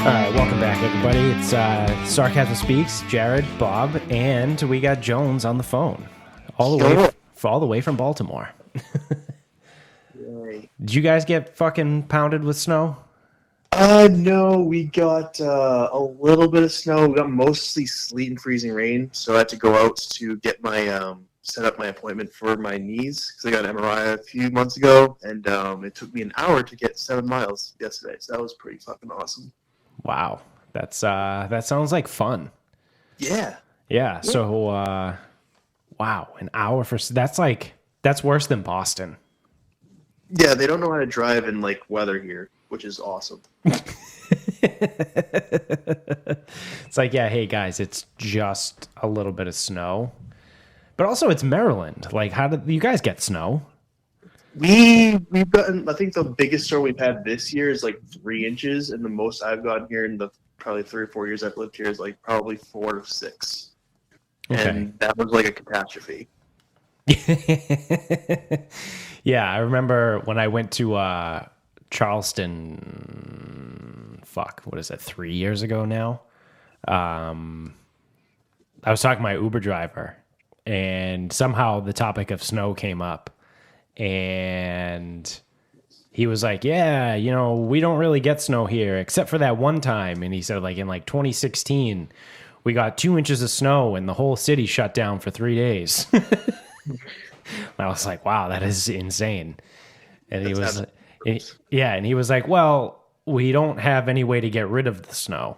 All right, welcome back, everybody. It's Sarcasm Speaks, Jared, Bob, and we got Jones on the phone, all the way from Baltimore. Did you guys get fucking pounded with snow? No, we got a little bit of snow. We got mostly sleet and freezing rain, so I had to go out to get my set up my appointment for my knees because I got an MRI a few months ago, and it took me an hour to get 7 miles yesterday. So that was pretty fucking awesome. Wow, that sounds like fun. Yeah. Yeah. So, wow, an hour for that's worse than Boston. Yeah, they don't know how to drive in like weather here, which is awesome. It's like, yeah, hey guys, it's just a little bit of snow, but also it's Maryland. Like, how did you guys get snow? We've gotten, I think the biggest snow we've had this year is like 3 inches, and the most I've gotten here in the probably 3 or 4 years I've lived here is like probably 4 to 6. Okay. And that was like a catastrophe. Yeah, I remember when I went to Charleston, what is it, 3 years ago now? I was talking to my Uber driver, and somehow the topic of snow came up. And he was like, yeah, we don't really get snow here except for that one time. And he said, like, in like 2016, we got 2 inches of snow and the whole city shut down for 3 days. And I was like, wow, that is insane. And he was like, well, we don't have any way to get rid of the snow.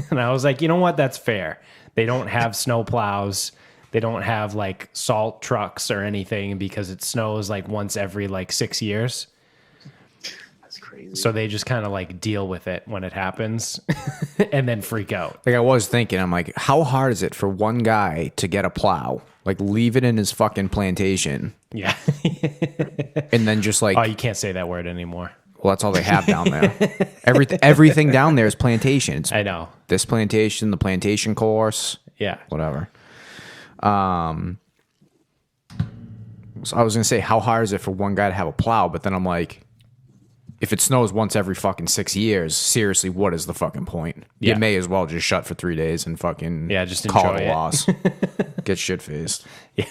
And I was like, you know what? That's fair. They don't have snow plows. They don't have like salt trucks or anything because it snows like once every like 6 years. That's crazy. So they just kind of like deal with it when it happens and then freak out. Like I was thinking, I'm like, how hard is it for one guy to get a plow? Like leave it in his fucking plantation. Yeah. And then just like, oh, you can't say that word anymore. Well, that's all they have down there. Everything down there is plantations. I know. This plantation, the plantation course. Yeah. Whatever. So I was going to say, how hard is it for one guy to have a plow? But then I'm like, if it snows once every fucking 6 years, seriously, what is the fucking point? Yeah. You may as well just shut for 3 days and fucking just call enjoy it a it. loss. Get shit-faced. Yeah.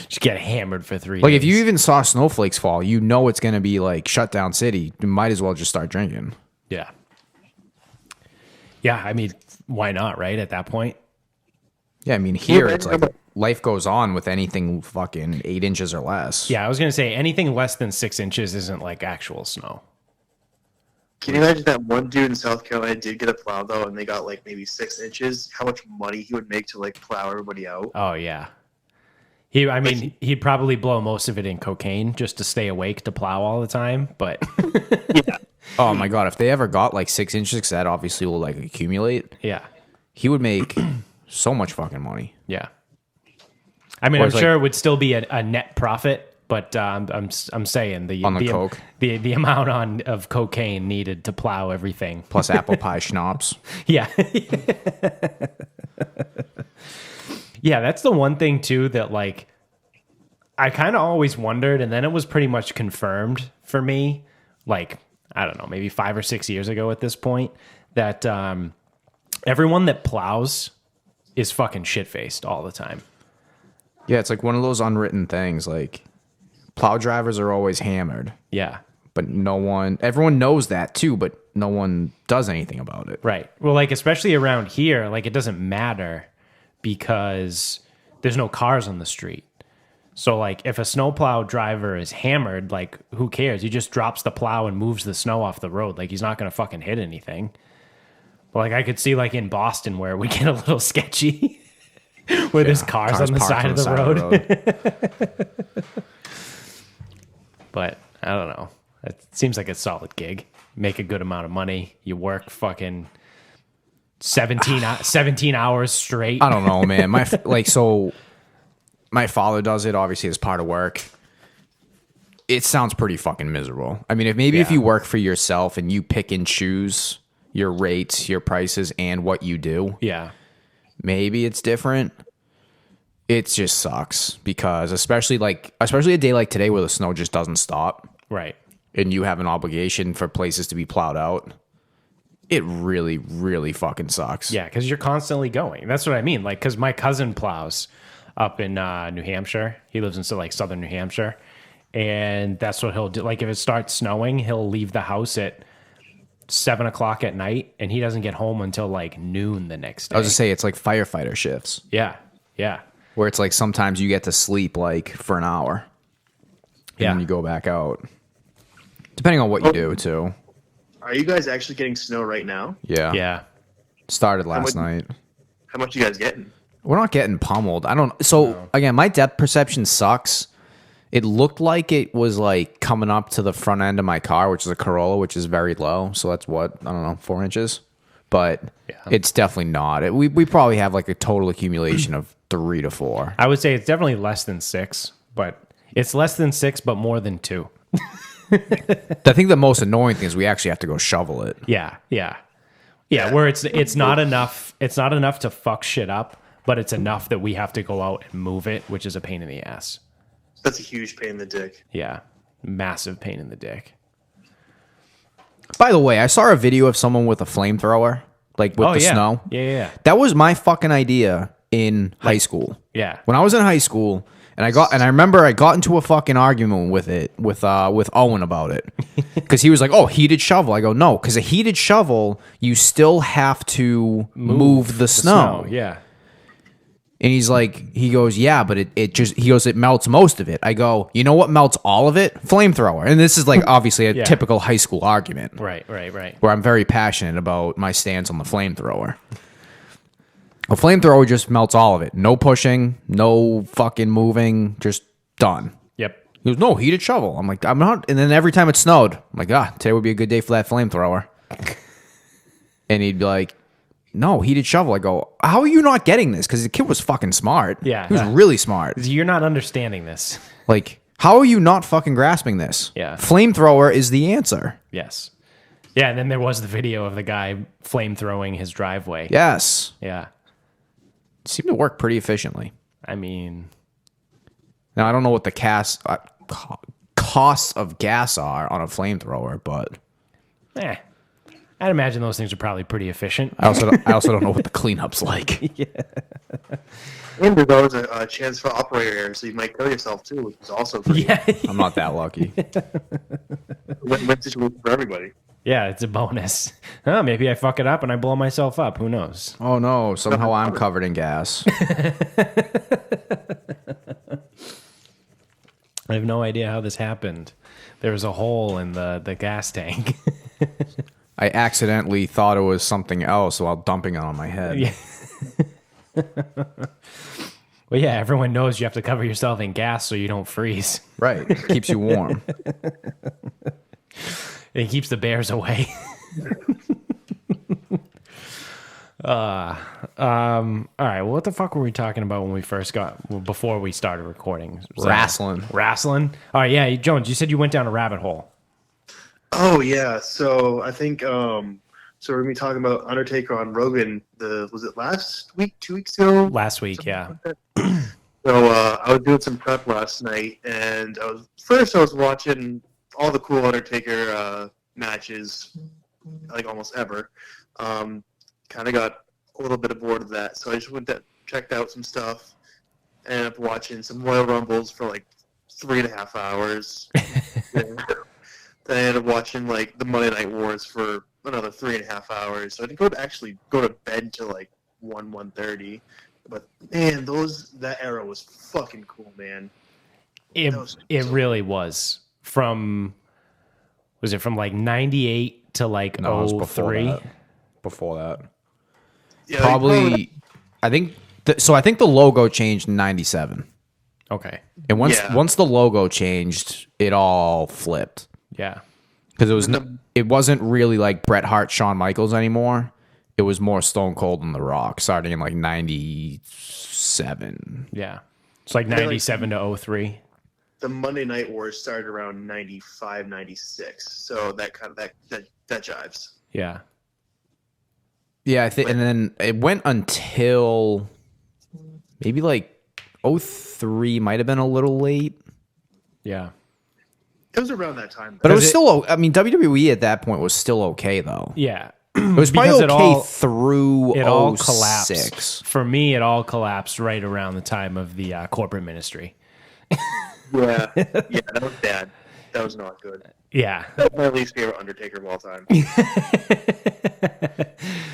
Just get hammered for 3 days. Like, if you even saw snowflakes fall, you know it's going to be, like, shut down city. You might as well just start drinking. Yeah. Yeah, I mean, why not, right, at that point? Yeah, I mean, here, it's like life goes on with anything fucking 8 inches or less. Yeah, I was going to say anything less than 6 inches isn't like actual snow. Can you imagine that one dude in South Carolina did get a plow though, and they got like maybe 6 inches? How much money he would make to like plow everybody out? Oh, yeah. He'd probably blow most of it in cocaine just to stay awake to plow all the time, but... Yeah. Oh, my God. If they ever got like 6 inches, 'cause that obviously will like accumulate, Yeah. he would make so much fucking money. Yeah. I mean, I'm Whereas, sure like- it would still be a net profit, but I'm saying On the coke. the amount of cocaine needed to plow everything. Plus apple pie schnapps. Yeah. Yeah, that's the one thing too that like I kind of always wondered, and then it was pretty much confirmed for me, like, I don't know, maybe 5 or 6 years ago at this point, that everyone that plows is fucking shit-faced all the time. Yeah, it's like one of those unwritten things. Like, plow drivers are always hammered, Yeah. but everyone knows that too, but no one does anything about it. Right. Well, like, especially around here, like, it doesn't matter because there's no cars on the street. So, like, if a snowplow driver is hammered, like, who cares? He just drops the plow and moves the snow off the road. Like, he's not going to fucking hit anything. But, like, I could see, like, in Boston where we get a little sketchy where there's cars on the parked side on of the side road. But, I don't know. It seems like a solid gig. Make a good amount of money. You work fucking 17 hours straight. I don't know, man. My father does it, obviously, as part of work. It sounds pretty fucking miserable. I mean, if you work for yourself and you pick and choose your rates, your prices, and what you do, Yeah. maybe it's different. It just sucks because especially a day like today where the snow just doesn't stop Right. and you have an obligation for places to be plowed out. it really, really fucking sucks. Yeah, because you're constantly going. That's what I mean. Like, because my cousin plows up in New Hampshire. He lives in like southern New Hampshire, and that's what he'll do. Like, if it starts snowing, he'll leave the house at 7 o'clock at night, and he doesn't get home until like noon the next day. I was just say it's like firefighter shifts. Yeah, yeah, Where it's like sometimes you get to sleep like for an hour. And yeah. then you go back out. Depending on what you do too. Are you guys actually getting snow right now? Yeah. Yeah. Started last night. How much you guys getting? We're not getting pummeled. Again, my depth perception sucks. It looked like it was like coming up to the front end of my car, which is a Corolla, which is very low. So that's what, I don't know, 4 inches. But it's definitely not. We probably have like a total accumulation of 3 to 4. I would say it's definitely less than 6, but it's less than 6, but more than 2. I think the most annoying thing is we actually have to go shovel it. Yeah. Where it's not enough. It's not enough to fuck shit up, but it's enough that we have to go out and move it, which is a pain in the ass. That's a huge pain in the dick. Yeah, massive pain in the dick. By the way, I saw a video of someone with a flamethrower, like with the snow. Yeah. That was my fucking idea in high school. Yeah. When I was in high school, and I remember I got into a fucking argument with Owen about it. Because he was like, "Oh, heated shovel." I go, "No, because a heated shovel, you still have to move the snow." Yeah. And he goes, "Yeah, but it melts most of it." I go, "You know what melts all of it? Flamethrower." And this is like obviously a typical high school argument. Right. Where I'm very passionate about my stance on the flamethrower. A flamethrower just melts all of it. No pushing, no fucking moving, just done. Yep. He goes, "No, heated shovel." I'm like, "I'm not." And then every time it snowed, I'm like, today would be a good day for that flamethrower. And he'd be like, "No, heated shovel." I go, "How are you not getting this?" Because the kid was fucking smart. Yeah. He was really smart. You're not understanding this. Like, how are you not fucking grasping this? Yeah. Flamethrower is the answer. Yes. Yeah, and then there was the video of the guy flamethrowing his driveway. Yes. Yeah. It seemed to work pretty efficiently. I mean, now, I don't know what the costs of gas are on a flamethrower, but I'd imagine those things are probably pretty efficient. I also don't know what the cleanup's like. And there's always a chance for operator error, so you might kill yourself too, which is also pretty I'm not that lucky. win situation for everybody. Yeah, it's a bonus. Oh, maybe I fuck it up and I blow myself up. Who knows? Oh no, somehow I'm covered in gas. I have no idea how this happened. There was a hole in the gas tank. I accidentally thought it was something else while dumping it on my head. Yeah. Well, yeah, everyone knows you have to cover yourself in gas so you don't freeze. Right. It keeps you warm. It keeps the bears away. All right. Well, what the fuck were we talking about when we first before we started recording? Wrestling. All right. Yeah, Jones, you said you went down a rabbit hole. Oh yeah, so I think so we're gonna be talking about Undertaker on Rogan. Was it last week, 2 weeks ago? Last week, yeah. So I was doing some prep last night, and I was watching all the cool Undertaker matches, like almost ever. Kind of got a little bit bored of that, so I just checked out some stuff. Ended up watching some Royal Rumbles for like 3.5 hours. Then I ended up watching like the Monday Night Wars for another 3.5 hours. So I didn't actually go to bed till like 1:30. But man, that era was fucking cool, man. It really was. Was it from like 98 to like No, it was 03? Before that. Yeah, Probably, I think the logo changed in 97. Okay. And once the logo changed, it all flipped. Yeah. Because it wasn't really like Bret Hart, Shawn Michaels anymore. It was more Stone Cold and The Rock, starting in like 97. Yeah. It's like 97 to 03. The Monday Night Wars started around 95, 96. So that jives. Yeah. Yeah, I think, and then it went until maybe like 03, might have been a little late. Yeah. It was around that time. But it was still, I mean, WWE at that point was still okay, though. Yeah. It was probably Because okay through it all 06. collapsed. For me, it all collapsed right around the time of the corporate ministry. Yeah, that was bad. That was not good. Yeah. That's my least favorite Undertaker of all time.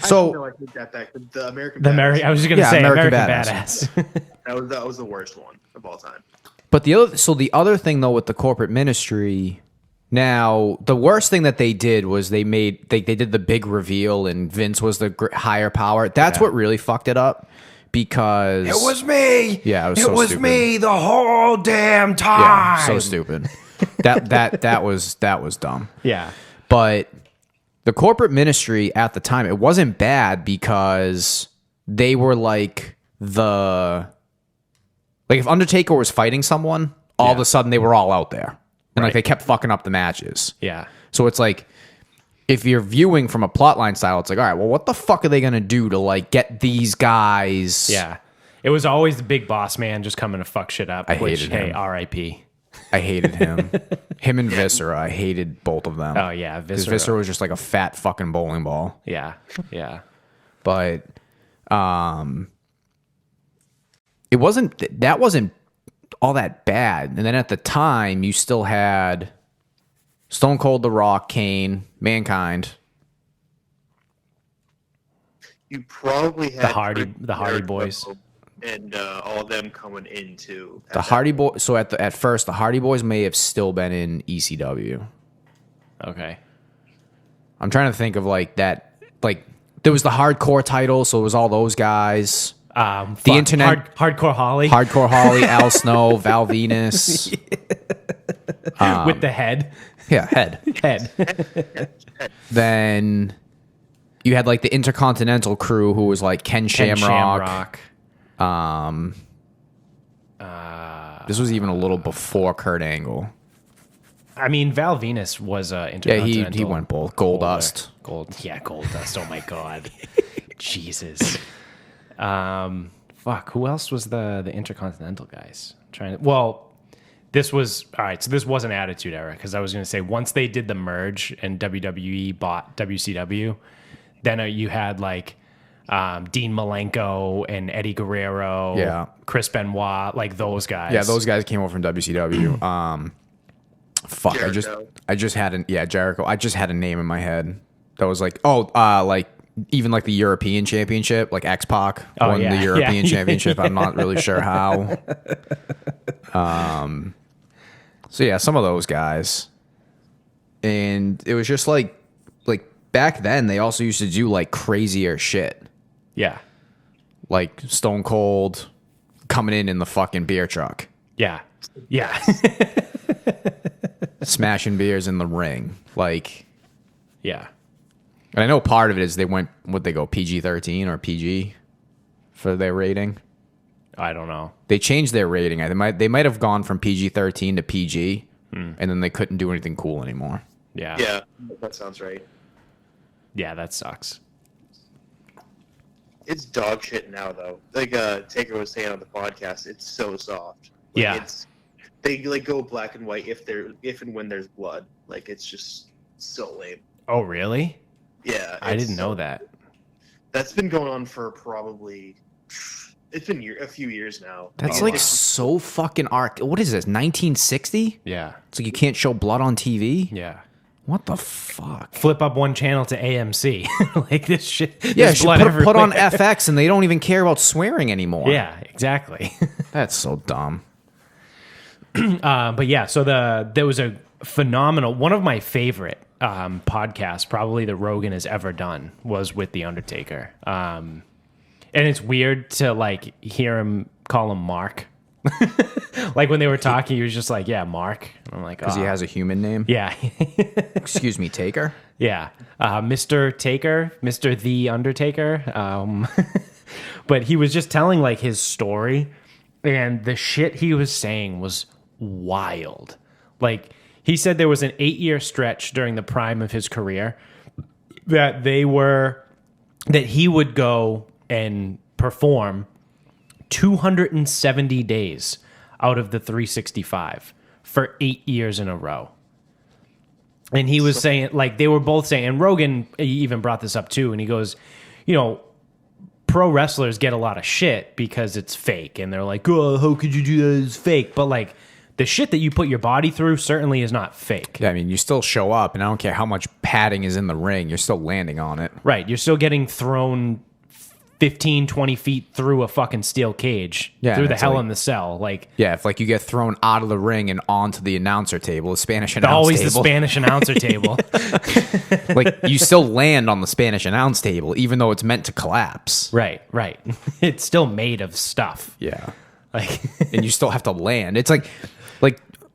So no, I take that back. The American I was just gonna Yeah, say American American Badass. Badass. that was the worst one of all time. But the other thing though with the corporate ministry, now the worst thing that they did was they did the big reveal and Vince was the higher power. That's what really fucked it up because It was me. Yeah, it it so was stupid. me the whole damn time. Yeah, so stupid. that was dumb. Yeah. But the corporate ministry at the time, it wasn't bad because they were like if Undertaker was fighting someone, all of a sudden they were all out there. And like they kept fucking up the matches. Yeah. So it's like if you're viewing from a plotline style, it's like, all right, well, what the fuck are they gonna do to like get these guys? Yeah. It was always the big boss man just coming to fuck shit up. I hated him. Hey, R.I.P. I hated him. Him and Viscera, I hated both of them. Oh yeah, Because Viscera. Viscera was just like a fat fucking bowling ball. Yeah. Yeah. But it wasn't all that bad. And then at the time, you still had Stone Cold, The Rock, Kane, Mankind. You probably had the Hardy Boys. and all of them coming into The Hardy Boys. So at first, the Hardy Boys may have still been in ECW. Okay. I'm trying to think of like that. Like there was the hardcore title, so it was all those guys. The internet- hardcore Holly Hardcore Holly, Al Snow, Val Venus. with the head. Yeah, head. Then you had like the Intercontinental crew who was like Ken Shamrock. This was even a little before Kurt Angle. I mean, Val Venus was Yeah, intercontinental. he went both. Goldust. Goldust. Oh my god, Jesus. Fuck. Who else was the intercontinental guys? This was all right. So this wasn't Attitude Era because I was going to say once they did the merge and WWE bought WCW, then you had like Dean Malenko and Eddie Guerrero, Yeah. Chris Benoit, like those guys. Yeah, those guys came over from WCW. Fuck. Jericho. I just had Jericho. I just had a name in my head that was like like even like the European Championship, like X-Pac won yeah. the European Yeah. Championship. I'm not really sure how. So yeah, some of those guys, and it was just like back then they also used to do like crazier shit, Yeah. like Stone Cold coming in the fucking beer truck, Yeah. Yeah. smashing beers in the ring, like. Yeah. And I know part of it is they go PG-13 or PG for their rating. I don't know. They changed their rating. They might have gone from PG-13 to PG, and then they couldn't do anything cool anymore. Yeah. Yeah, that sounds right. Yeah, that sucks. It's dog shit now, though. Like Taker was saying on the podcast, it's so soft. Yeah. They like go black and white if and when there's blood. Like it's just so lame. Oh, really? Yeah, I didn't know that. That's been going on for probably. It's been a few years now. That's And like it's- so fucking arc. What is this? 1960? Yeah. It's like you can't show blood on TV. Yeah. What the fuck? Flip up one channel to AMC. Like this shit. Yeah, there's blood put on everywhere. FX, and they don't even care about swearing anymore. Yeah, exactly. That's so dumb. But yeah, so there was a phenomenal one of my favorite podcasts, probably that Rogan has ever done, was with The Undertaker. And it's weird to like hear him call him Mark. Like when they were talking, he was just like, "Yeah, Mark." And I'm like, Because he has a human name. yeah, Excuse me, Taker. yeah, Mr. Taker, Mr. The Undertaker. But he was just telling like his story, and the shit he was saying was wild. Like he said, there was an 8-year stretch during the prime of his career that he would go and perform 270 days out of the 365 for 8 years in a row. And he was saying, like, they were both saying, and Rogan even brought this up too, and he goes, you know, pro wrestlers get a lot of shit because it's fake, and they're like, oh, how could you do that? It's fake. But like, the shit that you put your body through certainly is not fake. Yeah, I mean, you still show up, and I don't care how much padding is in the ring, you're still landing on it. Right. You're still getting thrown 15, 20 feet through a fucking steel cage, through the Hell in the Cell. Like, yeah, if like you get thrown out of the ring and onto the announcer table, the Spanish announce always table. the Spanish announcer table. Like, you still land on the Spanish announce table, even though it's meant to collapse. Right. It's still made of stuff. Yeah. Like, and you still have to land. It's like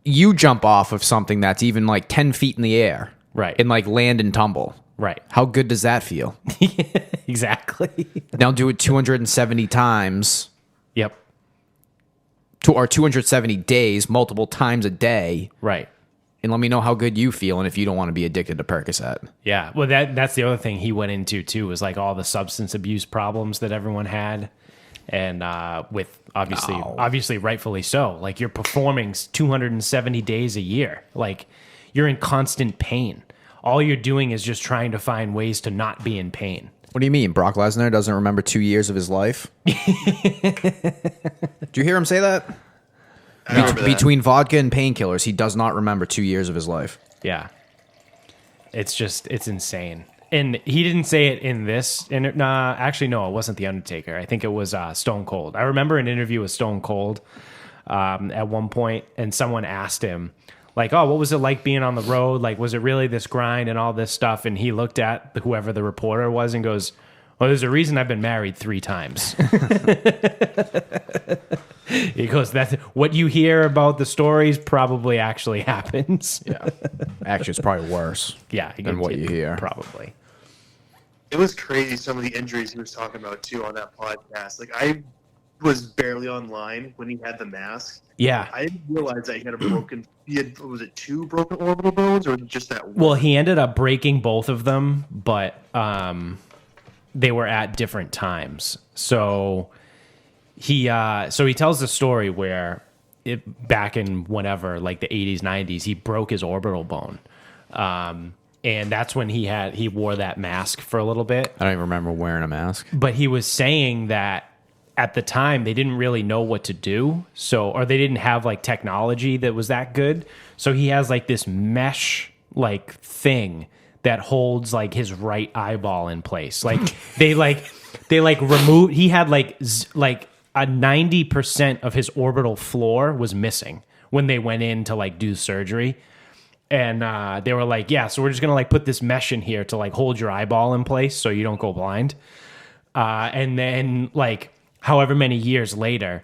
you jump off of something that's even like 10 feet in the air. Right. And like land and tumble. Right. How good does that feel? Exactly. Now do it 270 times. Yep. Or 270 days, multiple times a day. Right. And let me know how good you feel and if you don't want to be addicted to Percocet. Yeah. Well, that's the other thing he went into too, was like all the substance abuse problems that everyone had. And with obviously rightfully so. Like, you're performing 270 days a year. Like, you're in constant pain. All you're doing is just trying to find ways to not be in pain. What do you mean? Brock Lesnar doesn't remember 2 years of his life? Do you hear him say that? Between vodka and painkillers, he does not remember 2 years of his life. Yeah. It's insane. And he didn't say it in this. Actually, no, it wasn't The Undertaker. I think it was Stone Cold. I remember an interview with Stone Cold at one point, and someone asked him, like, oh, what was it like being on the road? Like, was it really this grind and all this stuff? And he looked at whoever the reporter was and goes, well, there's a reason I've been married 3 times. He goes, that's what you hear about the stories probably actually happens. Yeah. Actually, it's probably worse. Yeah. Than what you hear. Probably. It was crazy, some of the injuries he was talking about, too, on that podcast. Like, I was barely online when he had the mask. Yeah. I didn't realize that was it 2 broken orbital bones, or was it just that one? Well, he ended up breaking both of them, but they were at different times. So he tells the story where back in whenever, like the 80s, 90s, he broke his orbital bone. And that's when he wore that mask for a little bit. I don't even remember wearing a mask. But he was saying that at the time they didn't really know what to do. Or they didn't have like technology that was that good. So he has like this mesh like thing that holds like his right eyeball in place. Like they remove, he had like a 90% of his orbital floor was missing when they went in to like do surgery. And they were like, yeah, so we're just going to like put this mesh in here to like hold your eyeball in place so you don't go blind. And then like however many years later,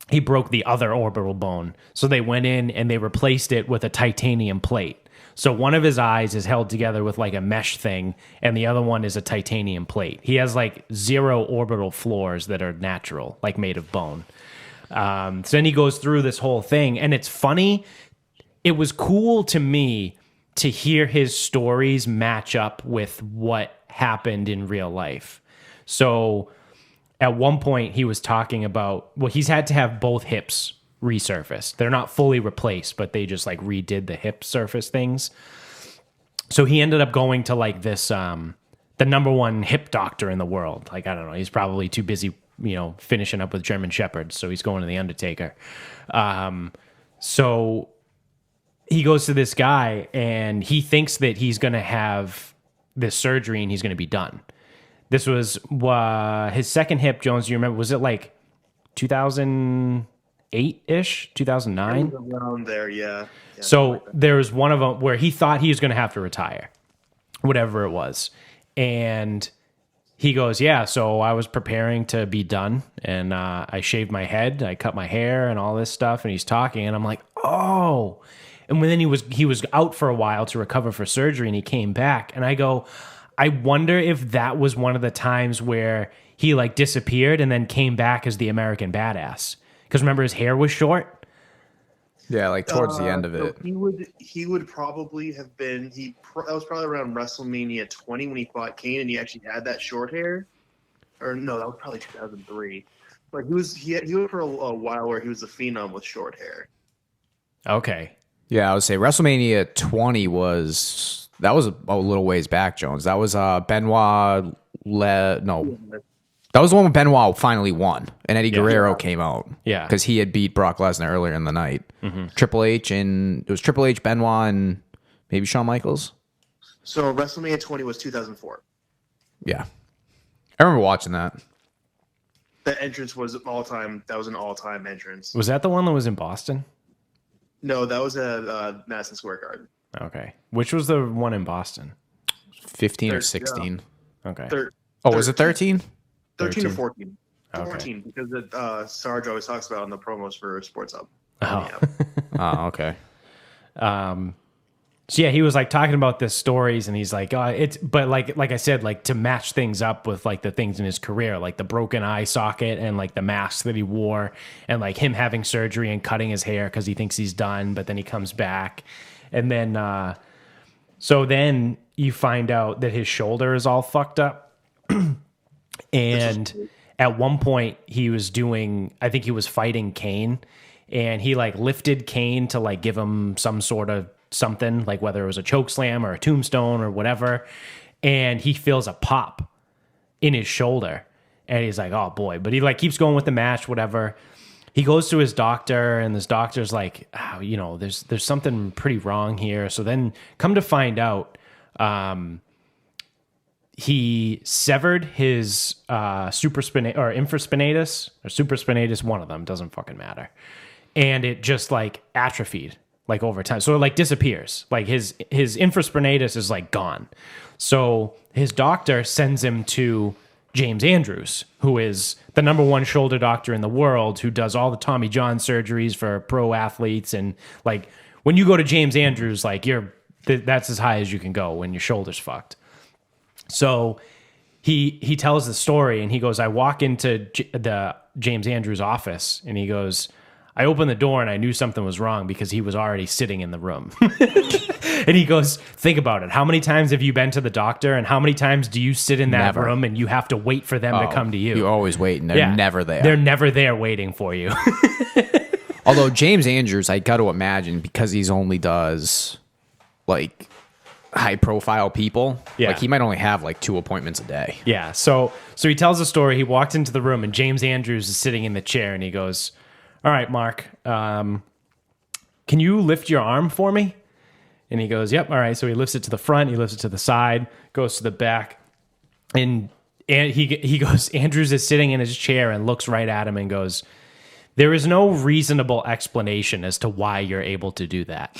he broke the other orbital bone. So they went in and they replaced it with a titanium plate. So one of his eyes is held together with like a mesh thing, and the other one is a titanium plate. He has like 0 orbital floors that are natural, like made of bone. So then he goes through this whole thing, and it's funny. It was cool to me to hear his stories match up with what happened in real life. So at one point he was talking about, well, he's had to have both hips resurfaced. They're not fully replaced, but they just like redid the hip surface things. So he ended up going to like this, the #1 hip doctor in the world. Like, I don't know, he's probably too busy, finishing up with German Shepherds. So he's going to the Undertaker. So he goes to this guy and he thinks that he's going to have this surgery and he's going to be done. This was his second hip, Jones. Do you remember? Was it like 2008-ish, 2009? Around there, yeah. So there was one of them where he thought he was going to have to retire, whatever it was. And he goes, yeah, so I was preparing to be done. And I shaved my head, I cut my hair and all this stuff. And he's talking and I'm like, oh. And then he was out for a while to recover for surgery and he came back. And I go, I wonder if that was one of the times where he like disappeared and then came back as the American Badass. Because remember, his hair was short. Yeah, like towards the end of it. He would probably have been. That was probably around WrestleMania 20 when he fought Kane, and he actually had that short hair. Or no, that was probably 2003. But he went for a while where he was a phenom with short hair. Okay. Yeah, I would say WrestleMania 20 was a little ways back, Jones. That was Benoit. That was the one when Benoit finally won, and Eddie Guerrero came out. Yeah, because he had beat Brock Lesnar earlier in the night. Triple H it was Triple H, Benoit, and maybe Shawn Michaels. So WrestleMania 20 was 2004. Yeah, I remember watching that. The entrance was all-time. That was an all-time entrance. Was that the one that was in Boston? No, that was at Madison Square Garden. Okay, which was the one in Boston? 15 or 16. Okay. Was it 13? 13 or 14. Okay. 14, because Sarge always talks about on the promos for Sports Hub. Oh, okay. So yeah, he was like talking about the stories, and he's like, but like I said, like to match things up with like the things in his career, like the broken eye socket and like the mask that he wore, and like him having surgery and cutting his hair because he thinks he's done, but then he comes back, and then so then you find out that his shoulder is all fucked up, and at one point he was I think he was fighting Kane, and he like lifted Kane to like give him some sort of something, like whether it was a choke slam or a tombstone or whatever, and he feels a pop in his shoulder, and he's like, oh boy, but he like keeps going with the match, whatever. He goes to his doctor, and this doctor's like, there's something pretty wrong here. So then come to find out, he severed his infraspinatus or supraspinatus, one of them, doesn't fucking matter, and it just like atrophied like over time. So it like disappears. Like his infraspinatus is like gone. So his doctor sends him to James Andrews, who is the #1 shoulder doctor in the world, who does all the Tommy John surgeries for pro athletes. And like when you go to James Andrews, like that's as high as you can go when your shoulder's fucked. So he tells the story, and he goes, I walk into the James Andrews office, and he goes, I opened the door and I knew something was wrong because he was already sitting in the room. And he goes, think about it. How many times have you been to the doctor, and how many times do you sit in that room and you have to wait for them to come to you? You always wait, and they're never there. They're never there waiting for you. Although James Andrews, I got to imagine, because he's only does like high profile people, like he might only have like 2 appointments a day. Yeah. So he tells the story. He walked into the room, and James Andrews is sitting in the chair, and he goes, all right, Mark, can you lift your arm for me? And he goes, yep. All right. So he lifts it to the front. He lifts it to the side, goes to the back. And he goes, Andrews is sitting in his chair and looks right at him and goes, there is no reasonable explanation as to why you're able to do that.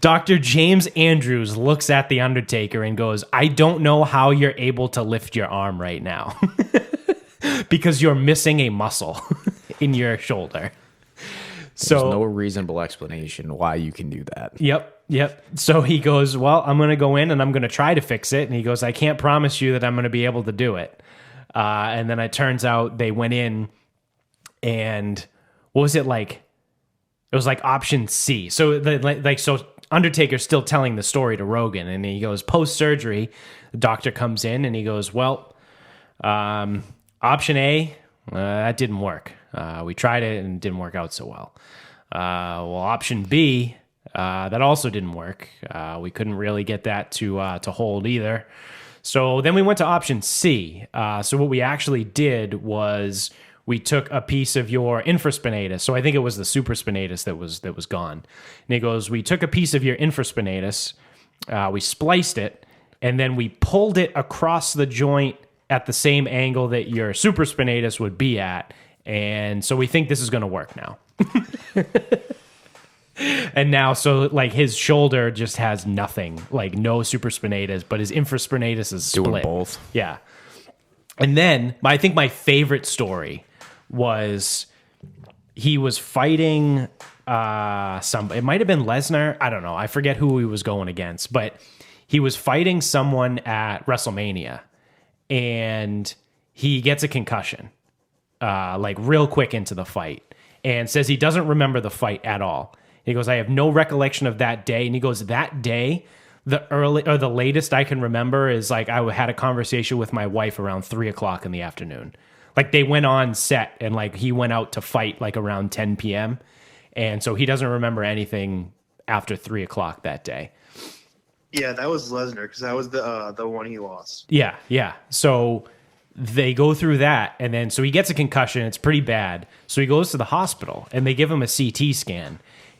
Dr. James Andrews looks at The Undertaker and goes, I don't know how you're able to lift your arm right now because you're missing a muscle in your shoulder. There's no reasonable explanation why you can do that. Yep. So he goes, well, I'm going to go in and I'm going to try to fix it. And he goes, I can't promise you that I'm going to be able to do it. And then it turns out they went in, and what was it like? It was like option C. So so Undertaker's still telling the story to Rogan, and he goes, post-surgery, the doctor comes in and he goes, well, option A, that didn't work. We tried it and it didn't work out so well. Well, option B, that also didn't work. We couldn't really get that to hold either. So then we went to option C. So what we actually did was we took a piece of your infraspinatus. So I think it was the supraspinatus that was gone. And he goes, we took a piece of your infraspinatus, we spliced it, and then we pulled it across the joint at the same angle that your supraspinatus would be at. And so we think this is going to work now. And now, so like his shoulder just has nothing, like no supraspinatus, but his infraspinatus is split. Doing both. Yeah. And then I think my favorite story was he was fighting it might have been Lesnar. I don't know. I forget who he was going against, but he was fighting someone at WrestleMania, and he gets a concussion, like real quick into the fight, and says he doesn't remember the fight at all. He goes, I have no recollection of that day. And he goes, that day, the latest I can remember is like I had a conversation with my wife around 3:00 in the afternoon. Like they went on set and like he went out to fight like around 10 p.m. And so he doesn't remember anything after 3 o'clock that day. Yeah, that was Lesnar because that was the one he lost. Yeah, yeah. So they go through that, and then so he gets a concussion. It's pretty bad. So he goes to the hospital, and they give him a CT scan,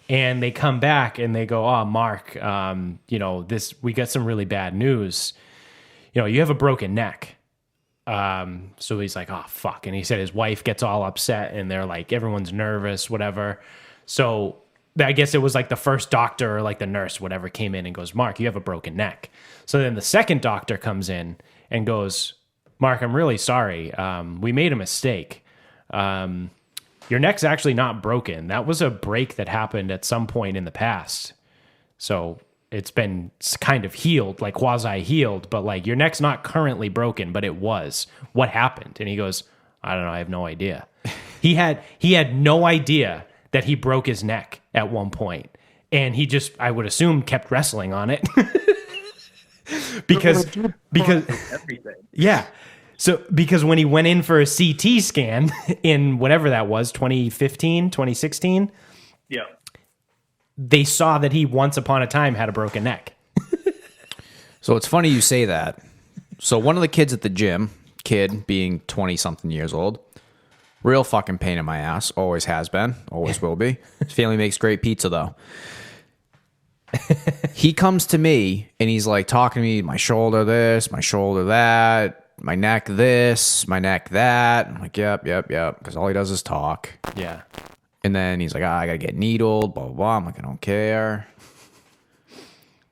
and they come back and they go, "Oh, Mark, we got some really bad news. You have a broken neck." So he's like, "Oh, fuck," and he said his wife gets all upset, and they're like, everyone's nervous, whatever. So I guess it was like the first doctor or like the nurse, whatever, came in and goes, "Mark, you have a broken neck." So then the second doctor comes in and goes, "Mark, I'm really sorry. We made a mistake. Your neck's actually not broken. That was a break that happened at some point in the past. So it's been kind of healed, like quasi-healed, but like your neck's not currently broken, but it was. What happened?" And he goes, "I don't know. I have no idea." He had no idea that he broke his neck at one point. And he just, I would assume, kept wrestling on it. because everything. Yeah. So, because when he went in for a CT scan in whatever that was, 2015, 2016, Yeah. they saw that he once upon a time had a broken neck. So it's funny you say that. So one of the kids at the gym, kid being 20-something years old, real fucking pain in my ass. Always has been. Always will be. His family makes great pizza, though. He comes to me, and he's like talking to me, my shoulder this, my shoulder that, my neck this, my neck that. I'm like, yep, because all he does is talk. Yeah. And then he's like, I got to get needled, blah, blah, blah. I'm like, I don't care.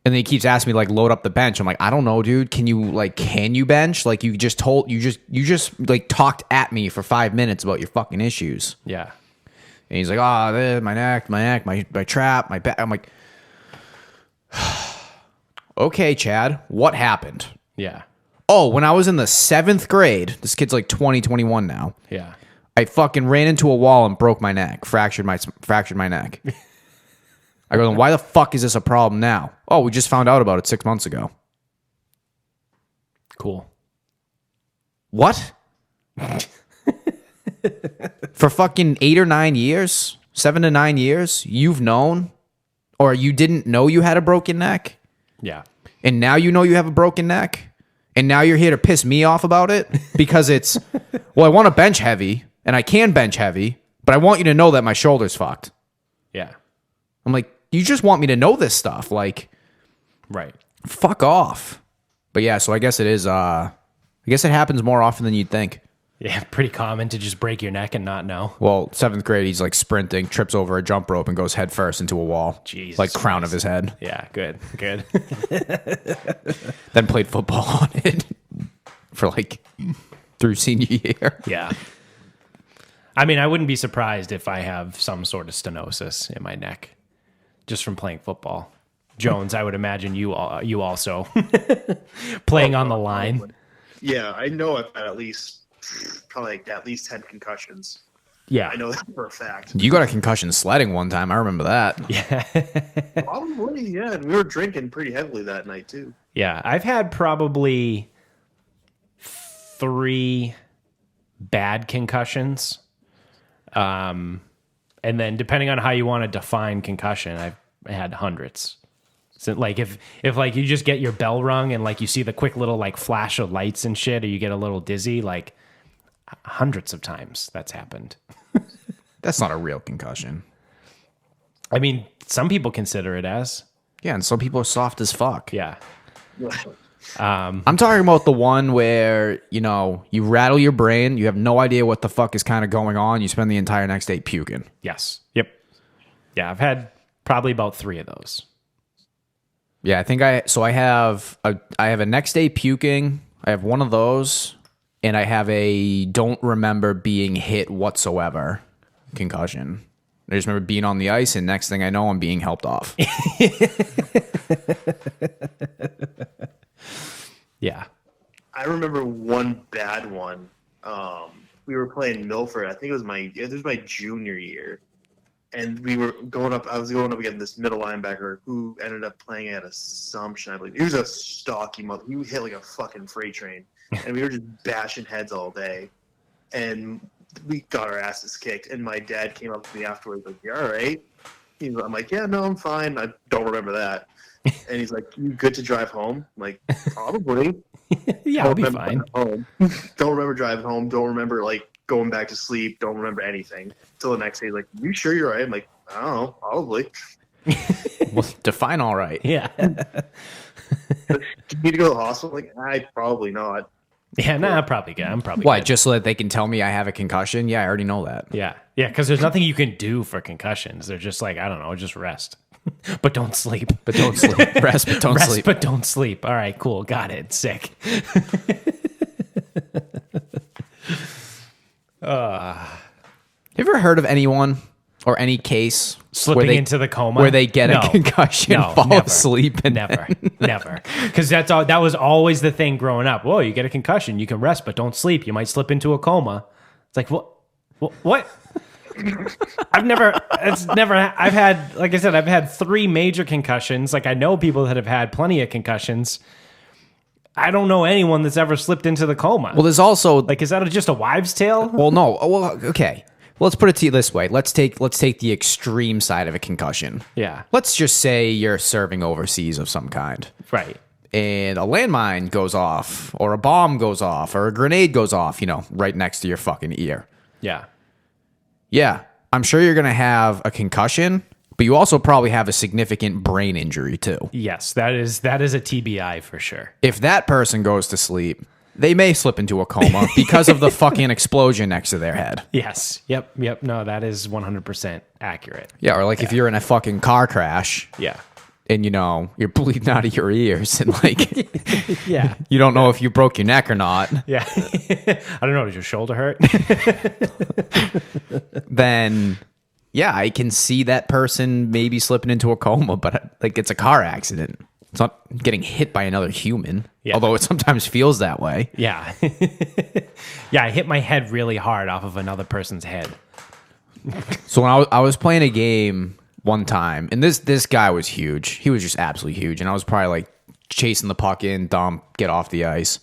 And then he keeps asking me, like, load up the bench. I'm like, I don't know, dude. Can you bench? Like, you just like talked at me for 5 minutes about your fucking issues. Yeah. And he's like, my neck, my trap, my back. I'm like, okay, Chad, what happened? Yeah. Oh, when I was in the 7th grade, this kid's like 20, 21 now. Yeah. I fucking ran into a wall and broke my neck, fractured my neck. I go, why the fuck is this a problem now? Oh, we just found out about it 6 months ago. Cool. What? For fucking 8 or 9 years, 7 to 9 years, you've known, or you didn't know you had a broken neck, Yeah. and now you know you have a broken neck, and now you're here to piss me off about it because it's, well, I want to bench heavy, and I can bench heavy, but I want you to know that my shoulder's fucked. Yeah. I'm like, you just want me to know this stuff. Like, Right. fuck off. But yeah, so I guess it is, I guess it happens more often than you'd think. Yeah. Pretty common to just break your neck and not know. Well, 7th grade, he's like sprinting, trips over a jump rope, and goes head first into a wall. Jesus like crown Christ. of his head. Yeah. Good. Good. Then played football on it for like through senior year. Yeah. I mean, I wouldn't be surprised if I have some sort of stenosis in my neck just from playing football. Jones, I would imagine you also playing on the line. Yeah, I know I've had at least 10 concussions. Yeah. I know that for a fact. You got a concussion sledding one time. I remember that. Yeah. Probably, yeah. And we were drinking pretty heavily that night too. Yeah. I've had probably 3 bad concussions. And then depending on how you want to define concussion, I've had hundreds. So like if like you just get your bell rung and like you see the quick little like flash of lights and shit, or you get a little dizzy, like hundreds of times that's happened. That's not a real concussion. I mean, some people consider it as. Yeah, and some people are soft as fuck. Yeah. I'm talking about the one where, you rattle your brain, you have no idea what the fuck is kind of going on, you spend the entire next day puking. Yes. Yep. Yeah, I've had probably about 3 of those. Yeah, I think I have a next day puking, I have one of those, and I have a don't remember being hit whatsoever concussion. I just remember being on the ice, and next thing I know, I'm being helped off. Yeah. I remember one bad one. We were playing Milford. I think it was my junior year, and we were going up. I was going up against this middle linebacker who ended up playing at Assumption, I believe. He was a stocky mother. He hit like a fucking freight train, and we were just bashing heads all day. and we got our asses kicked. And my dad came up to me afterwards, like, "You all right?" I'm like, "Yeah, no, I'm fine. I don't remember that." And he's like, "You good to drive home?" I'm like, "Probably." Yeah, I'll be fine. Home. Don't remember driving home. Don't remember like going back to sleep. Don't remember anything. Till the next day, like, "You sure you're right?" I'm like, "I don't know, probably." Well, define all right. Yeah. Do you need to go to the hospital? Like, I probably not. Yeah, nah, probably good. I'm probably Why? good. Just so that they can tell me I have a concussion? Yeah, I already know that. Yeah. Yeah, because there's nothing you can do for concussions. They're just like, I don't know, just rest. But don't sleep. But don't sleep. Rest, but don't Rest, sleep. but don't sleep. All right, cool. Got it. Sick. You ever heard of anyone or any case Slipping into the coma? where they get No. a concussion, No, fall never. asleep, and Never. Never. Because that was always the thing growing up. Whoa, you get a concussion. You can rest, but don't sleep. You might slip into a coma. It's like, what? I've had, like I said, I've had 3 major concussions. Like, I know people that have had plenty of concussions. I don't know anyone that's ever slipped into the coma. Well, there's also Like, is that just a wives' tale? well, no. Well, okay. Well, let's put it to you this way. Let's take the extreme side of a concussion. Yeah. Let's just say you're serving overseas of some kind, Right. and a landmine goes off, or a bomb goes off, or a grenade goes off. Right next to your fucking ear. Yeah. Yeah, I'm sure you're gonna have a concussion, but you also probably have a significant brain injury too. Yes, that is a TBI for sure. If that person goes to sleep, they may slip into a coma because of the fucking explosion next to their head. Yes. Yep. No, that is 100% accurate. Yeah, or like if you're in a fucking car crash Yeah. and you're bleeding out of your ears and like Yeah. you don't know if you broke your neck or not, Yeah. I don't know. Does your shoulder hurt? then yeah, I can see that person maybe slipping into a coma, but like it's a car accident. It's not getting hit by another human, Yeah. although it sometimes feels that way. Yeah. Yeah. I hit my head really hard off of another person's head. So when I was playing a game one time, and this guy was huge. He was just absolutely huge, and I was probably like chasing the puck in, dump, get off the ice,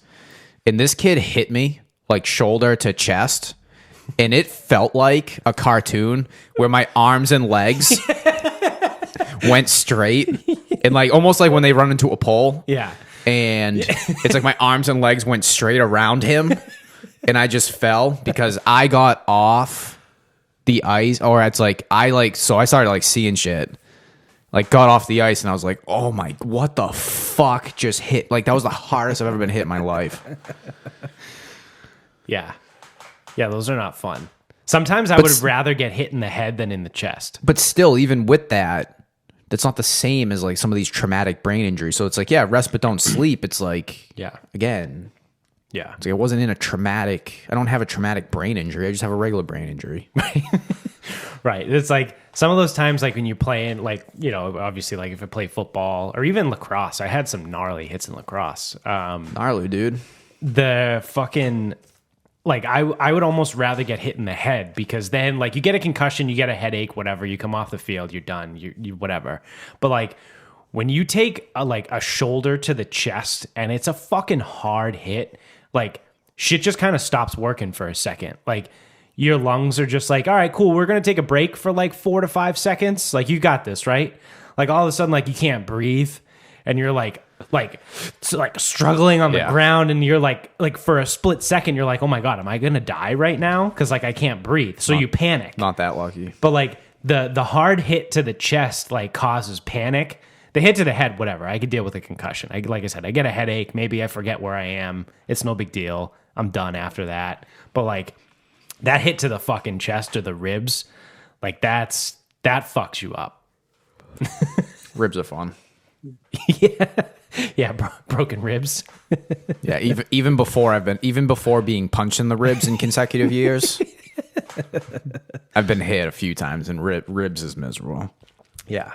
and this kid hit me like shoulder to chest, and it felt like a cartoon where my arms and legs went straight, and like almost like when they run into a pole. Yeah. And it's like my arms and legs went straight around him, and I just fell because I got off the ice, or it's like so I started like seeing shit, like got off the ice, and I was like, oh my, what the fuck just hit? Like that was the hardest I've ever been hit in my life. Yeah. Yeah. Those are not fun. Sometimes I would rather get hit in the head than in the chest. But still, even with that, that's not the same as like some of these traumatic brain injuries. So it's like, yeah, rest but don't sleep. It's like, Yeah. again, Yeah. it's like I wasn't in I don't have a traumatic brain injury. I just have a regular brain injury. Right. It's like some of those times, like when you're playing, like, obviously, like if I play football or even lacrosse, I had some gnarly hits in lacrosse. Gnarly, dude. The fucking, like, I would almost rather get hit in the head because then, like, you get a concussion, you get a headache, whatever, you come off the field, you're done, you whatever. But, like, when you take a shoulder to the chest and it's a fucking hard hit, like, shit just kind of stops working for a second. Like, your lungs are just like, all right, cool, we're going to take a break for like 4 to 5 seconds. Like, you got this, right? Like, all of a sudden, like, you can't breathe and you're like struggling on the ground, and you're like for a split second, you're like, oh my God, am I going to die right now? Because like I can't breathe. So you panic. Not that lucky. But like the hard hit to the chest like causes panic. The hit to the head, whatever, I could deal with a concussion. Like I said, I get a headache. Maybe I forget where I am. It's no big deal. I'm done after that. But like that hit to the fucking chest or the ribs, like that fucks you up. Ribs are fun. Yeah, broken ribs. Yeah, even before being punched in the ribs in consecutive years, I've been hit a few times, and ribs is miserable. Yeah.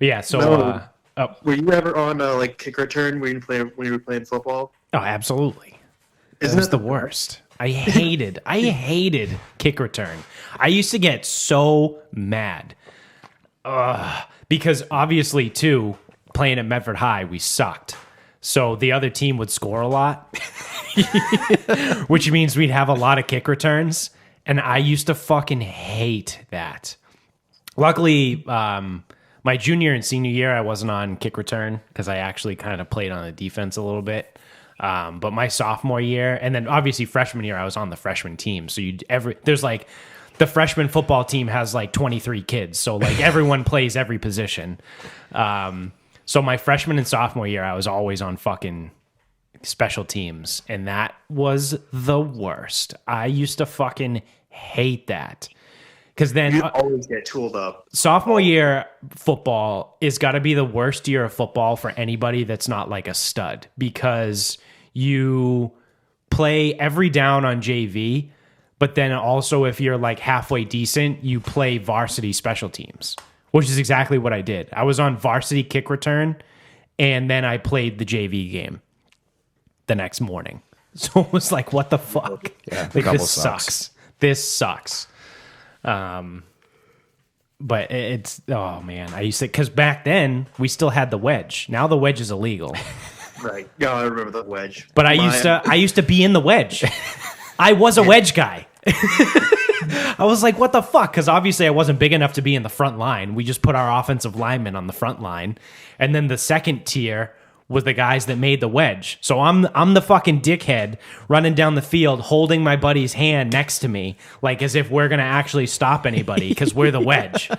Yeah. So. No. Were you ever on like kick return when you were playing football? Oh, absolutely. Isn't It's it the worst. I hated kick return. I used to get so mad. Because obviously, too, playing at Medford High, we sucked. So the other team would score a lot. which means we'd have a lot of kick returns. And I used to fucking hate that. Luckily, my junior and senior year, I wasn't on kick return because I actually kind of played on the defense a little bit. But my sophomore year, and then obviously freshman year, I was on the freshman team. So there's like the freshman football team has like 23 kids. So like everyone plays every position. So my freshman and sophomore year, I was always on fucking special teams. And that was the worst. I used to fucking hate that. Because then You always get tooled up. sophomore year football is got to be the worst year of football for anybody that's not like a stud, because you play every down on JV, but then also if you're like halfway decent, you play varsity special teams, which is exactly what I did. I was on varsity kick return, and then I played the JV game the next morning. So it was like, what the fuck? Yeah, like, couple this sucks. sucks. This sucks. But it's, oh man, I used to, because back then we still had the wedge. Now the wedge is illegal. Right. Yeah, I remember the wedge. But I used to be in the wedge. I was a wedge guy. I was like, what the fuck? Because obviously I wasn't big enough to be in the front line. We just put our offensive linemen on the front line. And then the second tier was the guys that made the wedge. So I'm the fucking dickhead running down the field holding my buddy's hand next to me, like as if we're going to actually stop anybody because we're the wedge.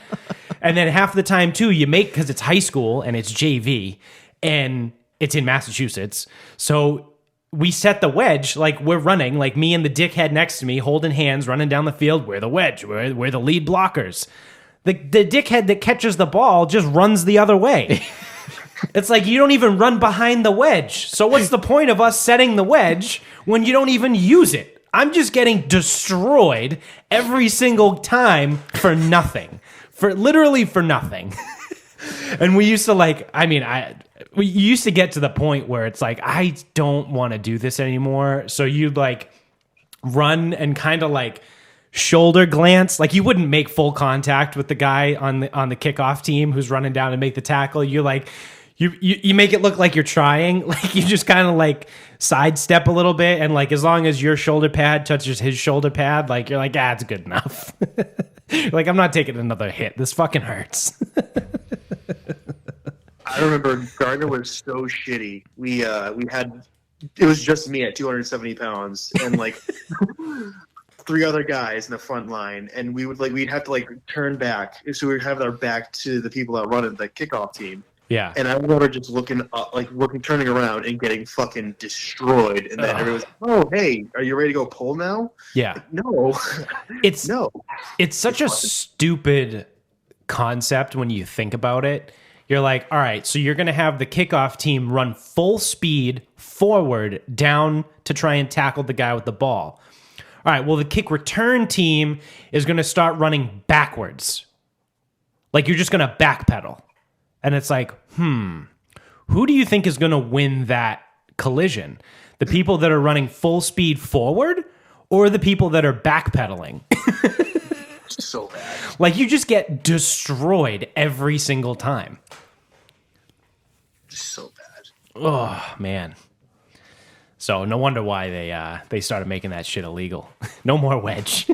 And then half the time too, you make, because it's high school and it's JV and it's in Massachusetts. So we set the wedge, like we're running, like me and the dickhead next to me holding hands, running down the field. We're the wedge. We're the lead blockers. The dickhead that catches the ball just runs the other way. It's like you don't even run behind the wedge. So what's the point of us setting the wedge when you don't even use it? I'm just getting destroyed every single time for nothing. Literally for nothing. And we used to we used to get to the point where it's like, I don't want to do this anymore. So you'd like run and kind of like shoulder glance. Like you wouldn't make full contact with the guy on the kickoff team who's running down to make the tackle. You're like, you make it look like you're trying. Like you just kind of like sidestep a little bit. And like, as long as your shoulder pad touches his shoulder pad, like you're like, it's good enough. Like, I'm not taking another hit. This fucking hurts. I remember Gardner was so shitty. We had, it was just me at 270 pounds and like 3 other guys in the front line, and we'd have to like turn back, so we'd have our back to the people that run the kickoff team. Yeah. And I remember just looking up, turning around and getting fucking destroyed. And then everyone's, oh, hey, are you ready to go pull now? Yeah. Like, no. It's such a stupid concept when you think about it. You're like, all right, so you're going to have the kickoff team run full speed forward down to try and tackle the guy with the ball. All right, well, the kick return team is going to start running backwards. Like, you're just going to backpedal. And it's like, who do you think is going to win that collision? The people that are running full speed forward or the people that are backpedaling? So bad. Like, you just get destroyed every single time. So bad. Oh, man. So no wonder why they started making that shit illegal. No more wedge.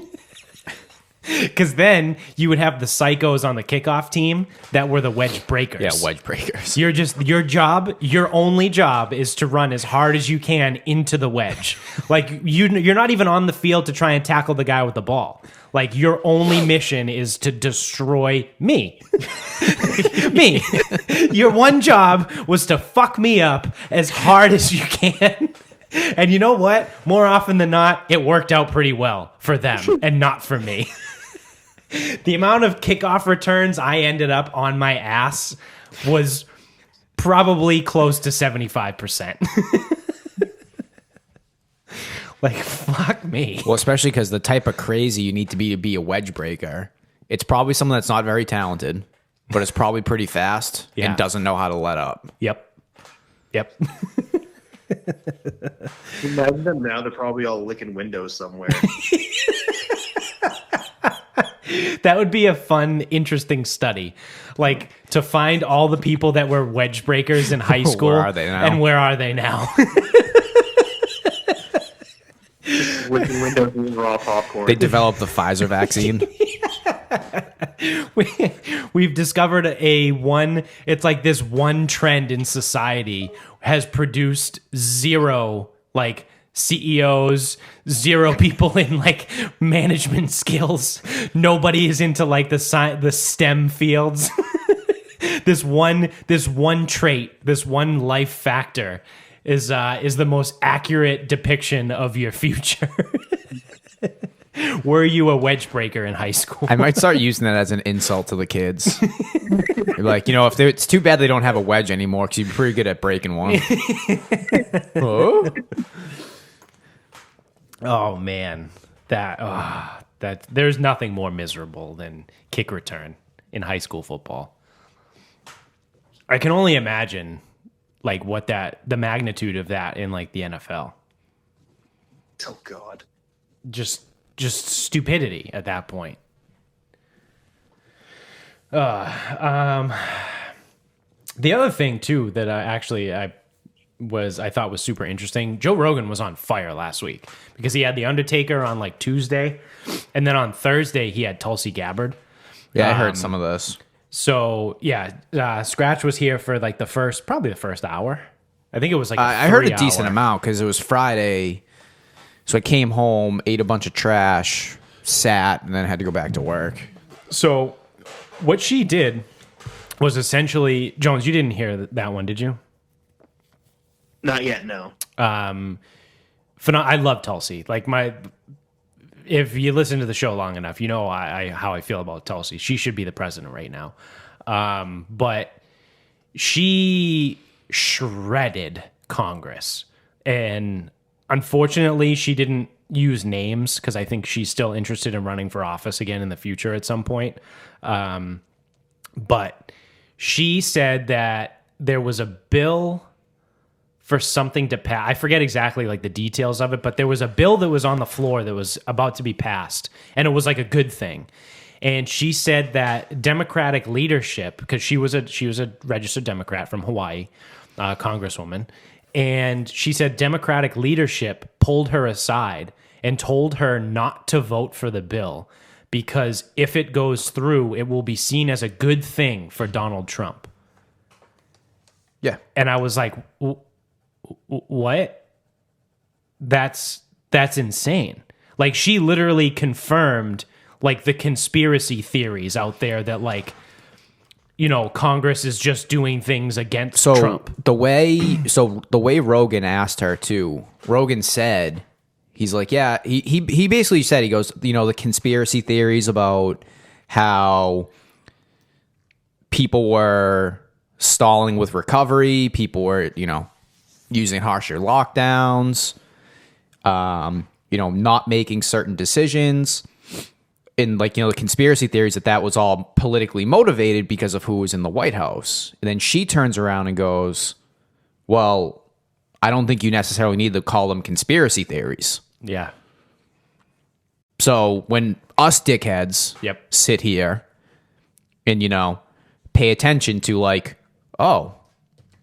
Because then you would have the psychos on the kickoff team that were the wedge breakers. Yeah, wedge breakers. Your only job is to run as hard as you can into the wedge. Like, you're not even on the field to try and tackle the guy with the ball. Like, your only mission is to destroy me. Me. Your one job was to fuck me up as hard as you can. And you know what? More often than not, it worked out pretty well for them and not for me. The amount of kickoff returns I ended up on my ass was probably close to 75%. Like, fuck me. Well, especially because the type of crazy you need to be a wedge breaker. It's probably someone that's not very talented, but it's probably pretty fast and doesn't know how to let up. Yep. Imagine them now, they're probably all licking windows somewhere. That would be a fun, interesting study. Like, to find all the people that were wedge breakers in high school. Where are they now? And where are they now? licking windows and eating raw popcorn. They developed the Pfizer vaccine. We've discovered it's like this one trend in society has produced zero like CEOs, zero people in like management skills. Nobody is into like the STEM fields. This one trait, this one life factor is the most accurate depiction of your future. Were you a wedge breaker in high school? I might start using that as an insult to the kids. You're like, it's too bad they don't have a wedge anymore because you'd be pretty good at breaking one. Oh? Oh man, that there's nothing more miserable than kick return in high school football. I can only imagine like the magnitude of that in like the NFL. Oh God. Just stupidity at that point. The other thing too that I thought was super interesting. Joe Rogan was on fire last week because he had the Undertaker on like Tuesday, and then on Thursday he had Tulsi Gabbard. Yeah, I heard some of this. So yeah, Scratch was here for like probably the first hour. I think it was like I heard a decent amount because it was Friday. So I came home, ate a bunch of trash, sat, and then had to go back to work. So what she did was essentially, Jones, you didn't hear that one, did you? Not yet, no. I love Tulsi. Like if you listen to the show long enough, you know how I feel about Tulsi. She should be the president right now. But she shredded Congress. And unfortunately, she didn't use names because I think she's still interested in running for office again in the future at some point. But she said that there was a bill for something to pass. I forget exactly like the details of it, but there was a bill that was on the floor that was about to be passed, and it was like a good thing. And she said that Democratic leadership, because she was a registered Democrat from Hawaii, congresswoman, and she said Democratic leadership pulled her aside and told her not to vote for the bill because if it goes through, it will be seen as a good thing for Donald Trump. Yeah. And I was like, what? That's insane. Like she literally confirmed like the conspiracy theories out there that like, Congress is just doing ththings against Trump. The way Rogan asked her too, Rogan said, he's like, yeah, he basically said, he goes, the conspiracy theories about how people were stalling with recovery, people were, using harsher lockdowns, not making certain decisions. And the conspiracy theories that was all politically motivated because of who was in the White House. And then she turns around and goes, well, I don't think you necessarily need to call them conspiracy theories. Yeah. So when us dickheads sit here and, pay attention to like, oh,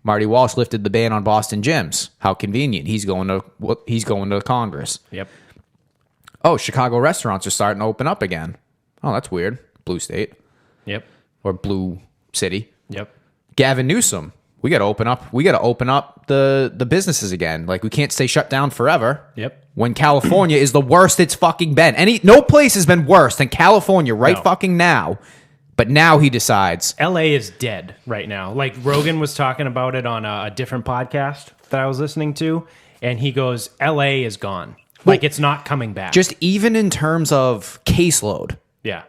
Marty Walsh lifted the ban on Boston gyms. How convenient. He's going to Congress. Yep. Oh, Chicago restaurants are starting to open up again. Oh, that's weird. Blue state. Yep. Or blue city. Yep. Gavin Newsom. We got to open up. We got to open up the businesses again. Like we can't stay shut down forever. Yep. When California is the worst it's fucking been. No place has been worse than California fucking now. But now he decides. LA is dead right now. Like Rogan was talking about it on a different podcast that I was listening to, and he goes, LA is gone. Like it's not coming back. Just even in terms of caseload. Yeah.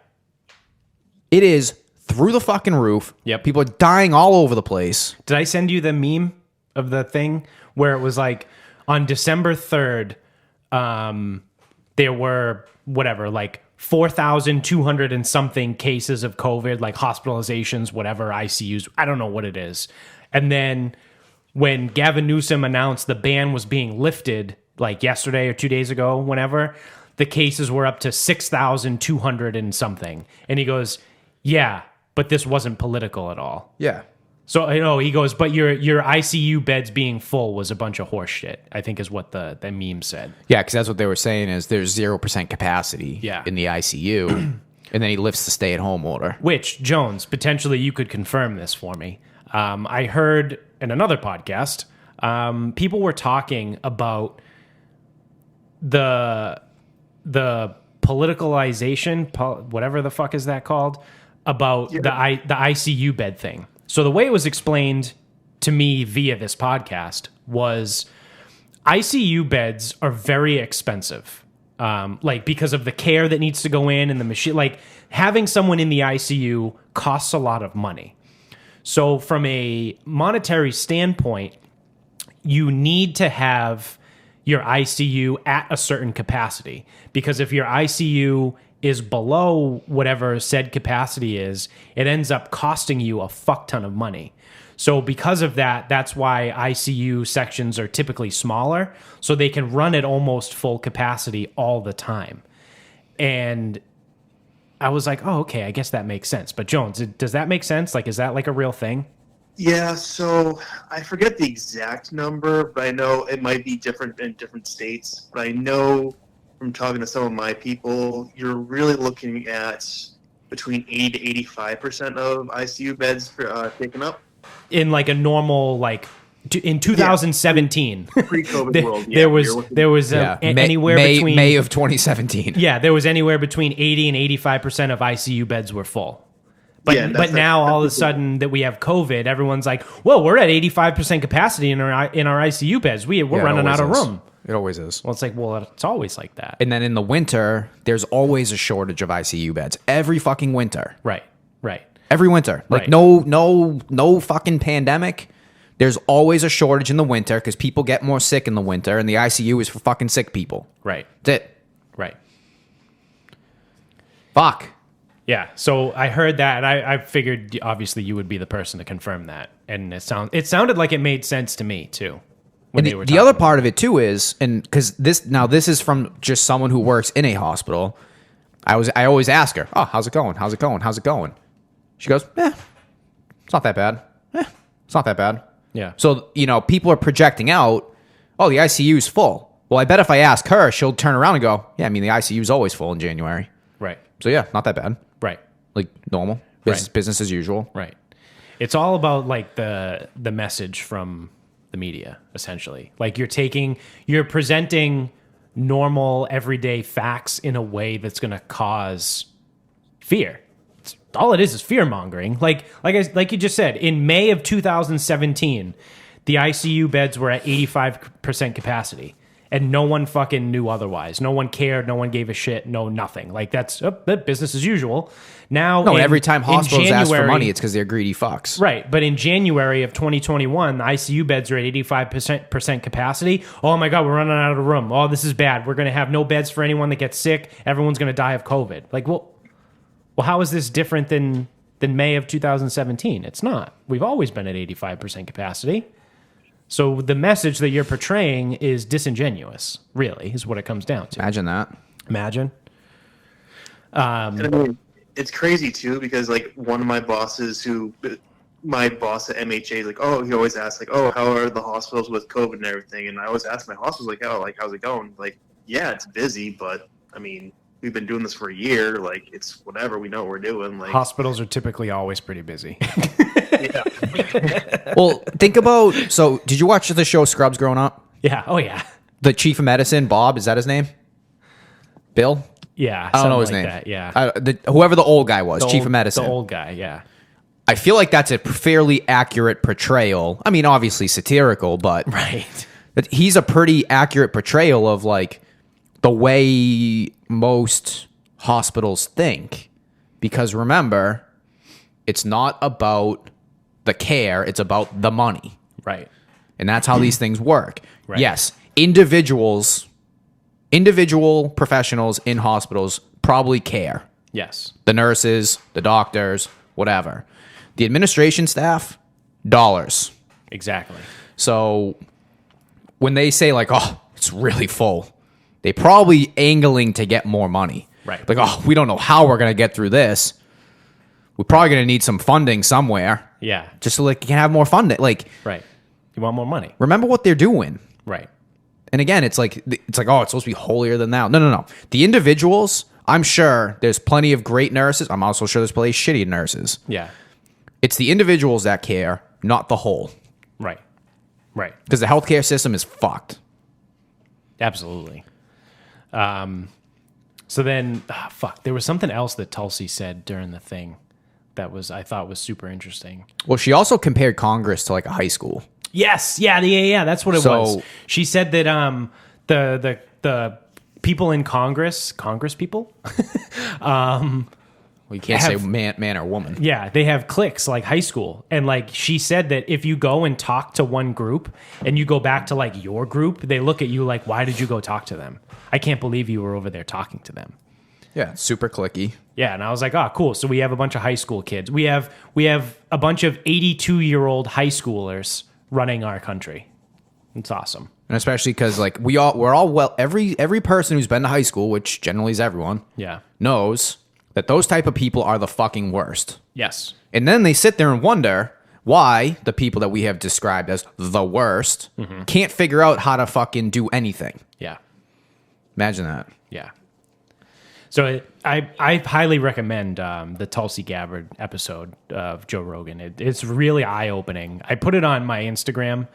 It is through the fucking roof. Yep. People are dying all over the place. Did I send you the meme of the thing where it was like on December 3rd, there were like 4,200 and something cases of COVID, like hospitalizations, whatever, ICUs. I don't know what it is. And then when Gavin Newsom announced the ban was being lifted, like yesterday or 2 days ago, whenever, the cases were up to 6,200 and something. And he goes, yeah, but this wasn't political at all. Yeah. So he goes, but your ICU beds being full was a bunch of horse shit, I think is what the meme said. Yeah, because that's what they were saying is there's 0% capacity in the ICU. And then he lifts the stay-at-home order. Which, Jones, potentially you could confirm this for me. I heard in another podcast, people were talking about the politicalization, whatever the fuck is that called, about the ICU bed thing. So the way it was explained to me via this podcast was ICU beds are very expensive. Like because of the care that needs to go in and the machine, like having someone in the ICU costs a lot of money. So from a monetary standpoint, you need to have your ICU at a certain capacity, because if your ICU is below whatever said capacity is, it ends up costing you a fuck ton of money. So because of that, that's why ICU sections are typically smaller, so they can run at almost full capacity all the time. And I was like, oh, okay, I guess that makes sense. But Jones, does that make sense? Like, is that like a real thing? Yeah, so I forget the exact number, but I know it might be different in different states. But I know from talking to some of my people, you're really looking at between 80 to 85% of ICU beds taken up. In like a normal, like in 2017, pre-COVID world, there was anywhere between May of 2017. Yeah, there was anywhere between 80 and 85% of ICU beds were full. But now all of a sudden that we have COVID, everyone's like, well, we're at 85% capacity in our ICU beds. We're running out of room. It always is. Well, it's like, well, it's always like that. And then in the winter, there's always a shortage of ICU beds. Every fucking winter. Right. Every winter. Like no fucking pandemic. There's always a shortage in the winter because people get more sick in the winter, and the ICU is for fucking sick people. Right. That's it. Right. Fuck. Yeah. So I heard that, and I figured obviously you would be the person to confirm that. And it sounded like it made sense to me too. And the other part of it too is, and because this is from just someone who works in a hospital. I always ask her, oh, how's it going? How's it going? How's it going? She goes, it's not that bad. It's not that bad. Yeah. So, people are projecting out, oh, the ICU is full. Well, I bet if I ask her, she'll turn around and go, yeah, I mean, the ICU is always full in January. Right. So, yeah, not that bad. Right. Like normal. Business as usual. Right. It's all about like the message from the media, essentially. Like you're presenting normal, everyday facts in a way that's going to cause fear. All it is fear mongering. Like you just said, in May of 2017, the ICU beds were at 85% capacity, and no one fucking knew otherwise. No one cared. No one gave a shit. No nothing. Like that's business as usual. Now, every time hospitals ask for money, it's because they're greedy fucks. Right, but in January of 2021, the ICU beds are at 85% capacity. Oh my God, we're running out of room. Oh, this is bad. We're going to have no beds for anyone that gets sick. Everyone's going to die of COVID. Like, well, how is this different than May of 2017? It's not. We've always been at 85% capacity. So the message that you're portraying is disingenuous, really, is what it comes down to. Imagine that. Imagine. And I mean, it's crazy, too, because, like, one of my bosses my boss at MHA is like, he always asks, like, how are the hospitals with COVID and everything? And I always ask my hospitals, like, how's it going? Like, yeah, it's busy, but, I mean, we've been doing this for a year. Like, it's whatever. We know what we're doing. Like, hospitals are typically always pretty busy. Yeah. Well, think about. So, did you watch the show Scrubs growing up? Yeah. Oh, yeah. The chief of medicine, Bob, is that his name? Bill? Yeah. I don't know his name. That, yeah. Whoever the old guy was, chief of medicine. The old guy, yeah. I feel like that's a fairly accurate portrayal. I mean, obviously satirical, but right. But he's a pretty accurate portrayal of like the way most hospitals think. Because remember, it's not about the care, it's about the money. Right. And that's how these things work. Right. Yes, individual professionals in hospitals probably care. Yes. The nurses, the doctors, whatever. The administration staff, dollars. Exactly. So when they say like, oh, it's really full, they probably angling to get more money. Right. Like, oh, we don't know how we're going to get through this. we're probably going to need some funding somewhere. Yeah. Just so like you can have more funding. Like, Right. You want more money. remember what they're doing. Right. And again, it's like, oh, it's supposed to be holier than thou. No. The individuals, I'm sure there's plenty of great nurses. I'm also sure there's plenty of shitty nurses. Yeah. It's the individuals that care, not the whole. Right. Right. Because the healthcare system is fucked. Absolutely. So then, there was something else that Tulsi said during the thing that I thought was super interesting. Well, she also compared Congress to like a high school. Yes. Yeah. That's what it was. She said that the people in Congress people, Well, you can't say man or woman. yeah, they have cliques like high school. And like she said that if you go and talk to one group and you go back to like your group, they look at you like, why did you go talk to them? I can't believe you were over there talking to them. Yeah, super clicky. Yeah, and I was like, oh, cool. So we have a bunch of high school kids. We have a bunch of 82-year-old high schoolers running our country. It's awesome. And especially because like we're all every person who's been to high school, which generally is everyone, Yeah. knows that those type of people are the fucking worst. Yes. And then they sit there and wonder why the people that we have described as the worst can't figure out how to fucking do anything. Yeah. Imagine that. Yeah. So I highly recommend the Tulsi Gabbard episode of Joe Rogan. It's really eye opening. I put it on my Instagram.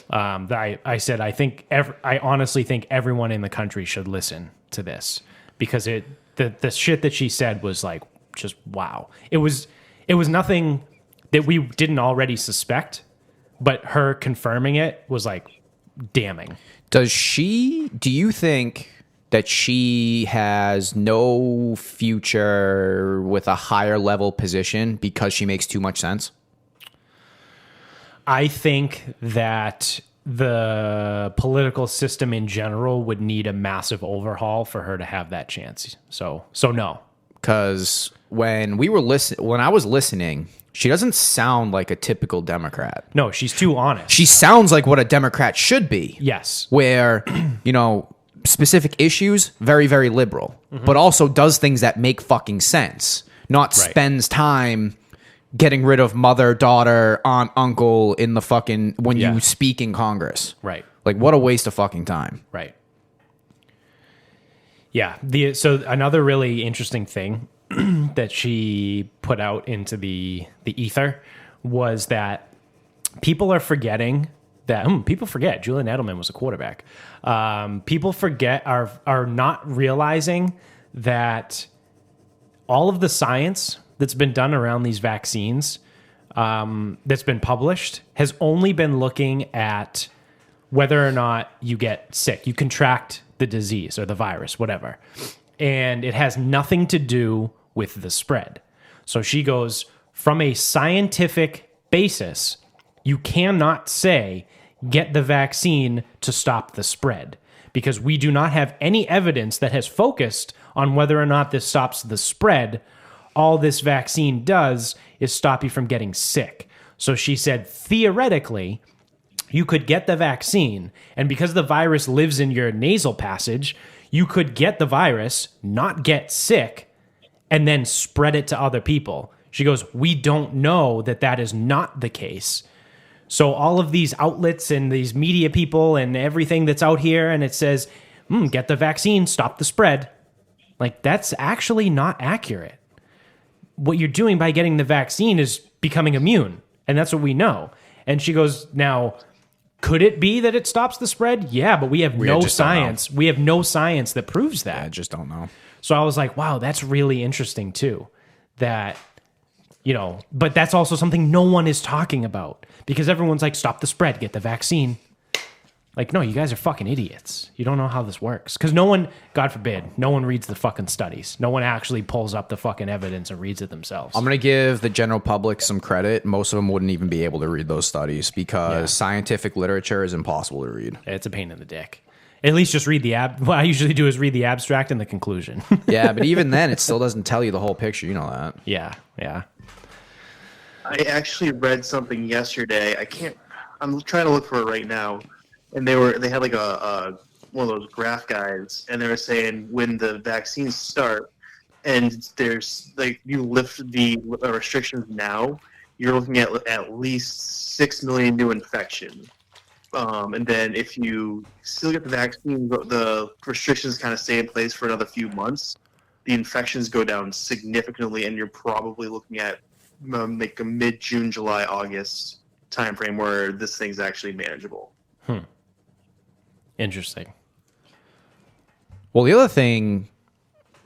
I said I honestly think everyone in the country should listen to this because the shit that she said was like just wow. It was nothing that we didn't already suspect, but her confirming it was like damning. Do you think that she has no future with a higher level position because she makes too much sense? I think that the political system in general would need a massive overhaul for her to have that chance. So no. Because when I was listening, she doesn't sound like a typical Democrat. No, she's too honest. She sounds like what a Democrat should be. Yes. Where, specific issues, very, very liberal, but also does things that make fucking sense, not spends time getting rid of mother, daughter, aunt, uncle in the fucking, when you speak in Congress. Right. Like, what a waste of fucking time. Right. Yeah. So another really interesting thing that she put out into the ether was that people are forgetting that people forget Julian Edelman was a quarterback. People are not realizing that all of the science that's been done around these vaccines that's been published has only been looking at whether or not you get sick, you contract the disease or the virus, whatever. And it has nothing to do with the spread. So she goes, from a scientific basis, you cannot say, get the vaccine to stop the spread, because we do not have any evidence that has focused on whether or not this stops the spread. All this vaccine does is stop you from getting sick. So she said, theoretically, you could get the vaccine, and because the virus lives in your nasal passage, you could get the virus, not get sick, and then spread it to other people. She goes, we don't know that that is not the case. So all of these outlets and these media people and everything that's out here, and it says, get the vaccine, stop the spread. Like, that's actually not accurate. What you're doing by getting the vaccine is becoming immune, and that's what we know. And she goes, now, could it be that it stops the spread? Yeah, but we have no science. We have no science that proves that. I just don't know. So I was like, wow, that's really interesting too. That, but that's also something no one is talking about, because everyone's like, stop the spread, get the vaccine. Like, no, you guys are fucking idiots. You don't know how this works. Because no one, God forbid, no one reads the fucking studies. No one actually pulls up the fucking evidence and reads it themselves. I'm going to give the general public some credit. Most of them wouldn't even be able to read those studies because scientific literature is impossible to read. It's a pain in the dick. At least just read what I usually do is read the abstract and the conclusion. Yeah, but even then, it still doesn't tell you the whole picture. You know that. Yeah. I actually read something yesterday. I'm trying to look for it right now. And they had like a one of those graph guides, and they were saying when the vaccines start and there's like you lift the restrictions now, you're looking at least 6 million new infections. And then if you still get the vaccine, the restrictions kind of stay in place for another few months. The infections go down significantly, and you're probably looking at like a mid-June, July, August timeframe where this thing's actually manageable. Interesting. Well, the other thing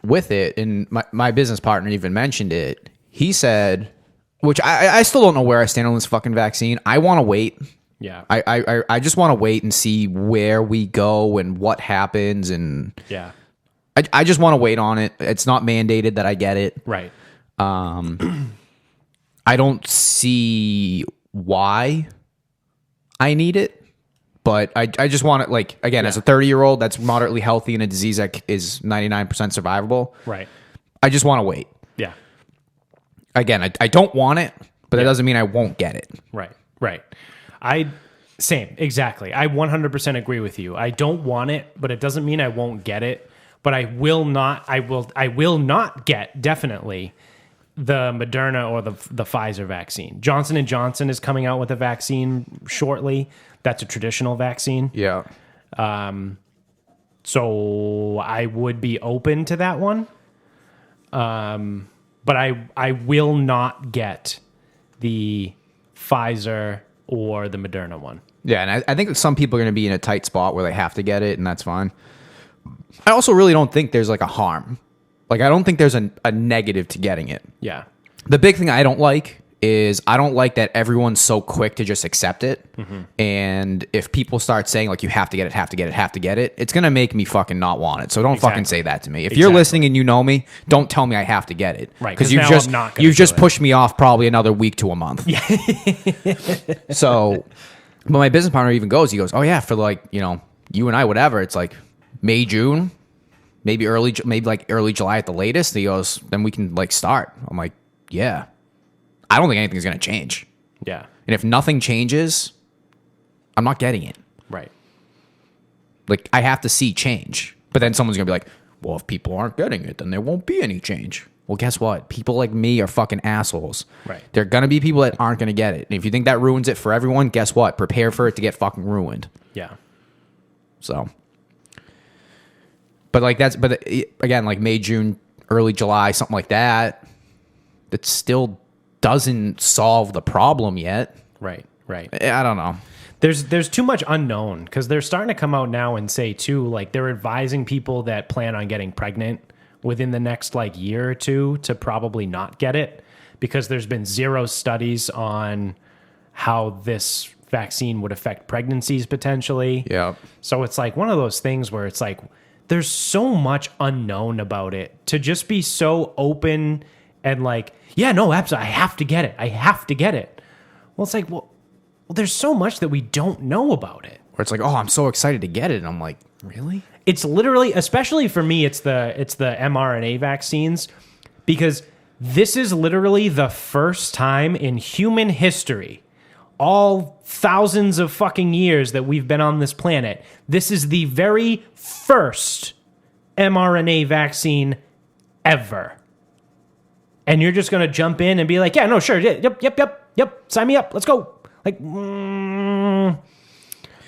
with it, and my business partner even mentioned it, he said, which I still don't know where I stand on this fucking vaccine. I want to wait. Yeah. I just want to wait and see where we go and what happens, and Yeah. I just want to wait on it. It's not mandated that I get it. Right. I don't see why I need it, but I just want to, like, again, as a 30-year-old that's moderately healthy in a disease that is 99% survivable. Right. I just want to wait. Yeah. Again, I don't want it, but that doesn't mean I won't get it. Right. Right. Same. Exactly. I 100% agree with you. I don't want it, but it doesn't mean I won't get it. But I will not get, definitely, the Moderna or the Pfizer vaccine. Johnson & Johnson is coming out with a vaccine shortly. That's a traditional vaccine. Yeah. So I would be open to that one. But I will not get the Pfizer or the Moderna one. Yeah, and I think that some people are going to be in a tight spot where they have to get it, and that's fine. I also really don't think there's like a harm. Like, I don't think there's a negative to getting it. Yeah. The big thing I don't like is I don't like that everyone's so quick to just accept it. Mm-hmm. And if people start saying, like, you have to get it, it's going to make me fucking not want it. So don't fucking say that to me. If you're listening and you know me, don't tell me I have to get it. Right. Because you've just pushed me off probably another week to a month. Yeah. So, but my business partner even goes, he goes, oh yeah, for like, you know, you and I, whatever, it's like May, June, maybe early July at the latest. He goes, then we can like start. I'm like, yeah. I don't think anything's going to change. Yeah. And if nothing changes, I'm not getting it. Right. Like, I have to see change. But then someone's going to be like, well, if people aren't getting it, then there won't be any change. Well, guess what? People like me are fucking assholes. Right. There are going to be people that aren't going to get it. And if you think that ruins it for everyone, guess what? Prepare for it to get fucking ruined. Yeah. So. But like again, like May, June, early July, something like that, that still doesn't solve the problem yet. Right. Right. I don't know. There's too much unknown, because they're starting to come out now and say too, like, they're advising people that plan on getting pregnant within the next like year or two to probably not get it, because there's been zero studies on how this vaccine would affect pregnancies potentially. Yeah. So it's like one of those things where it's like there's so much unknown about it to just be so open and like, yeah, no, absolutely, I have to get it. I have to get it. Well, it's like, well, there's so much that we don't know about it. Where it's like, oh, I'm so excited to get it. And I'm like, really? It's literally, especially for me, it's the mRNA vaccines, because this is literally the first time in human history, all thousands of fucking years that we've been on this planet, this is the very first mRNA vaccine ever. And you're just going to jump in and be like, yeah, no, sure, yep, sign me up, let's go. Like, I don't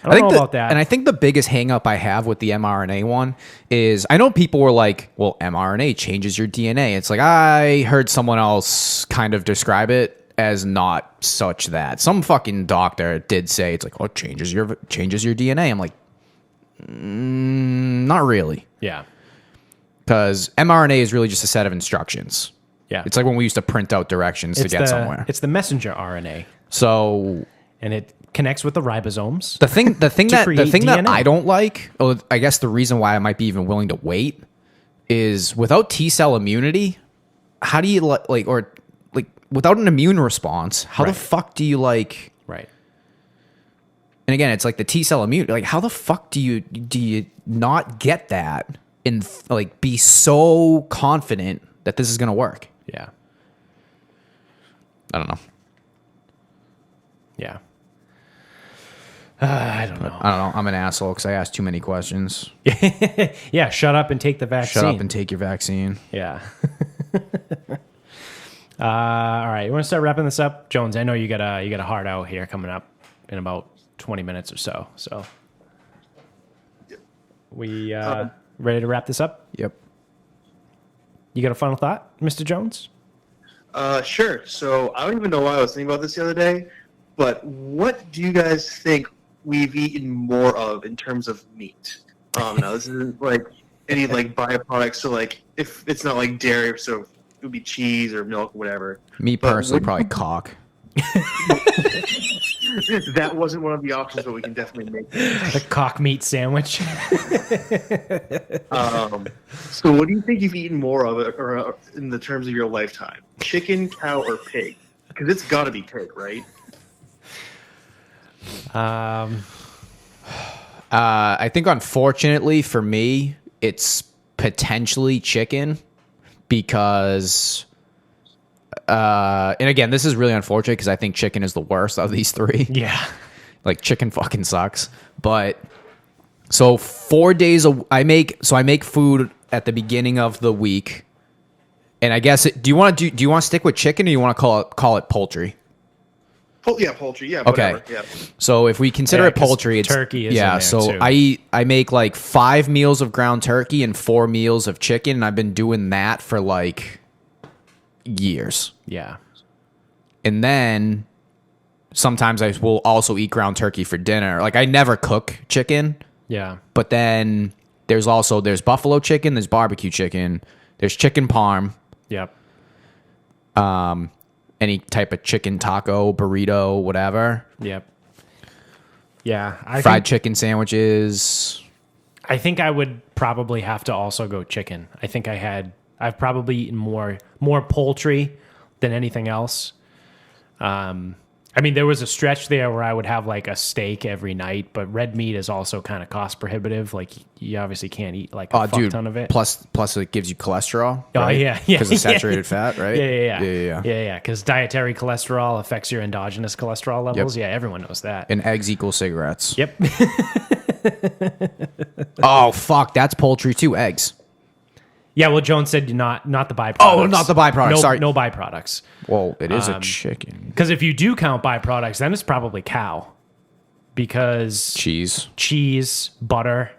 know about that. And I think the biggest hang up I have with the mRNA one is, I know people were like, well, mRNA changes your DNA. It's like, I heard someone else kind of describe it as not such that. Some fucking doctor did say it's like, oh, it changes your DNA. I'm like, not really. Yeah. Because mRNA is really just a set of instructions. Yeah. It's like when we used to print out directions to get somewhere. It's the messenger RNA. So, and it connects with the ribosomes. The thing that DNA. I don't like, or I guess the reason why I might be even willing to wait, is without T-cell immunity, how do you without an immune response, how the fuck do you like? Right. And again, it's like the T-cell immunity. Like, how the fuck do you not get that and like be so confident that this is gonna work? Yeah. I don't know. Yeah. I don't know. I'm an asshole because I asked too many questions. Yeah, shut up and take the vaccine. Shut up and take your vaccine. Yeah. All right, you want to start wrapping this up, Jones? I know you got a hard out here coming up in about 20 minutes or so. So we ready to wrap this up? Yep. You got a final thought, Mr. Jones? Sure. So I don't even know why I was thinking about this the other day, but what do you guys think we've eaten more of in terms of meat? Now this isn't like any like byproducts. So like if it's not like dairy, so it would be cheese or milk, whatever. Me personally, probably cock. That wasn't one of the options, but we can definitely make it. The cock meat sandwich. So what do you think you've eaten more of or in the terms of your lifetime? Chicken, cow, or pig? Because it's got to be pig, right? I think, unfortunately for me, it's potentially chicken because, and again, this is really unfortunate because I think chicken is the worst of these three. Yeah. Like, chicken fucking sucks. But so 4 days I make food at the beginning of the week, and I guess do you want to stick with chicken, or you want to call it poultry? Yeah, poultry. Yeah. Okay. Whatever. Yeah. So if we consider it 'cause poultry, it's turkey is in yeah. there, So too. I make like 5 meals of ground turkey and 4 meals of chicken, and I've been doing that for like years. Yeah. And then sometimes I will also eat ground turkey for dinner. Like, I never cook chicken, Yeah. but then there's buffalo chicken, there's barbecue chicken, there's chicken parm, Yep. any type of chicken taco, burrito, whatever. Yep. Yeah. Fried chicken sandwiches. I think I would probably have to also go chicken. I think I've probably eaten more poultry than anything else. I mean, there was a stretch there where I would have like a steak every night, but red meat is also kind of cost prohibitive. Like, you obviously can't eat like a fuck ton of it. Plus it gives you cholesterol. Oh, right? yeah. Because of saturated fat, right? Yeah. Because dietary cholesterol affects your endogenous cholesterol levels. Yep. Yeah, everyone knows that. And eggs equal cigarettes. Yep. Oh fuck, that's poultry too. Eggs. Yeah, well, Jones said not the byproducts. Oh, not the byproducts. No, Sorry. no byproducts. Well, it is a chicken. Because if you do count byproducts, then it's probably cow. Because cheese, butter,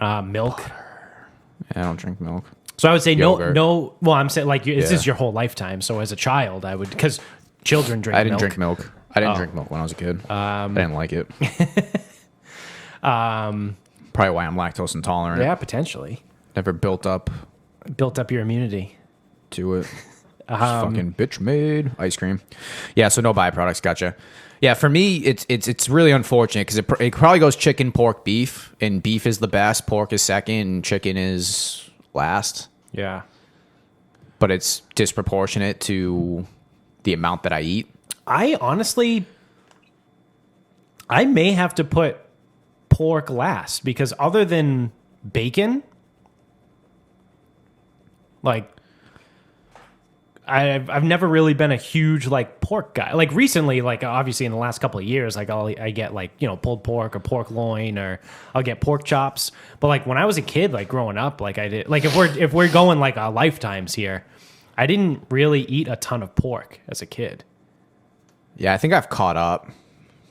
milk. I don't drink milk. So I would say Yogurt. no. Well, I'm saying like this Yeah. is your whole lifetime. So as a child, I would, because children drink. I didn't milk. drink milk. I didn't drink milk when I was a kid. I didn't like it. Probably why I'm lactose intolerant. Yeah, potentially Never built up your immunity. to it. Just fucking bitch made ice cream. Yeah, so no byproducts. Gotcha. Yeah, for me, it's really unfortunate because it probably goes chicken, pork, beef, and beef is the best, pork is second, and chicken is last. Yeah. But it's disproportionate to the amount that I eat. I honestly, I may have to put pork last because other than bacon, like I've never really been a huge like pork guy. Like recently, like obviously in the last couple of years, like I get like, you know, pulled pork or pork loin, or I'll get pork chops. But like when I was a kid, like growing up, like I did, like if we're going like lifetimes here, I didn't really eat a ton of pork as a kid. Yeah, I think I've caught up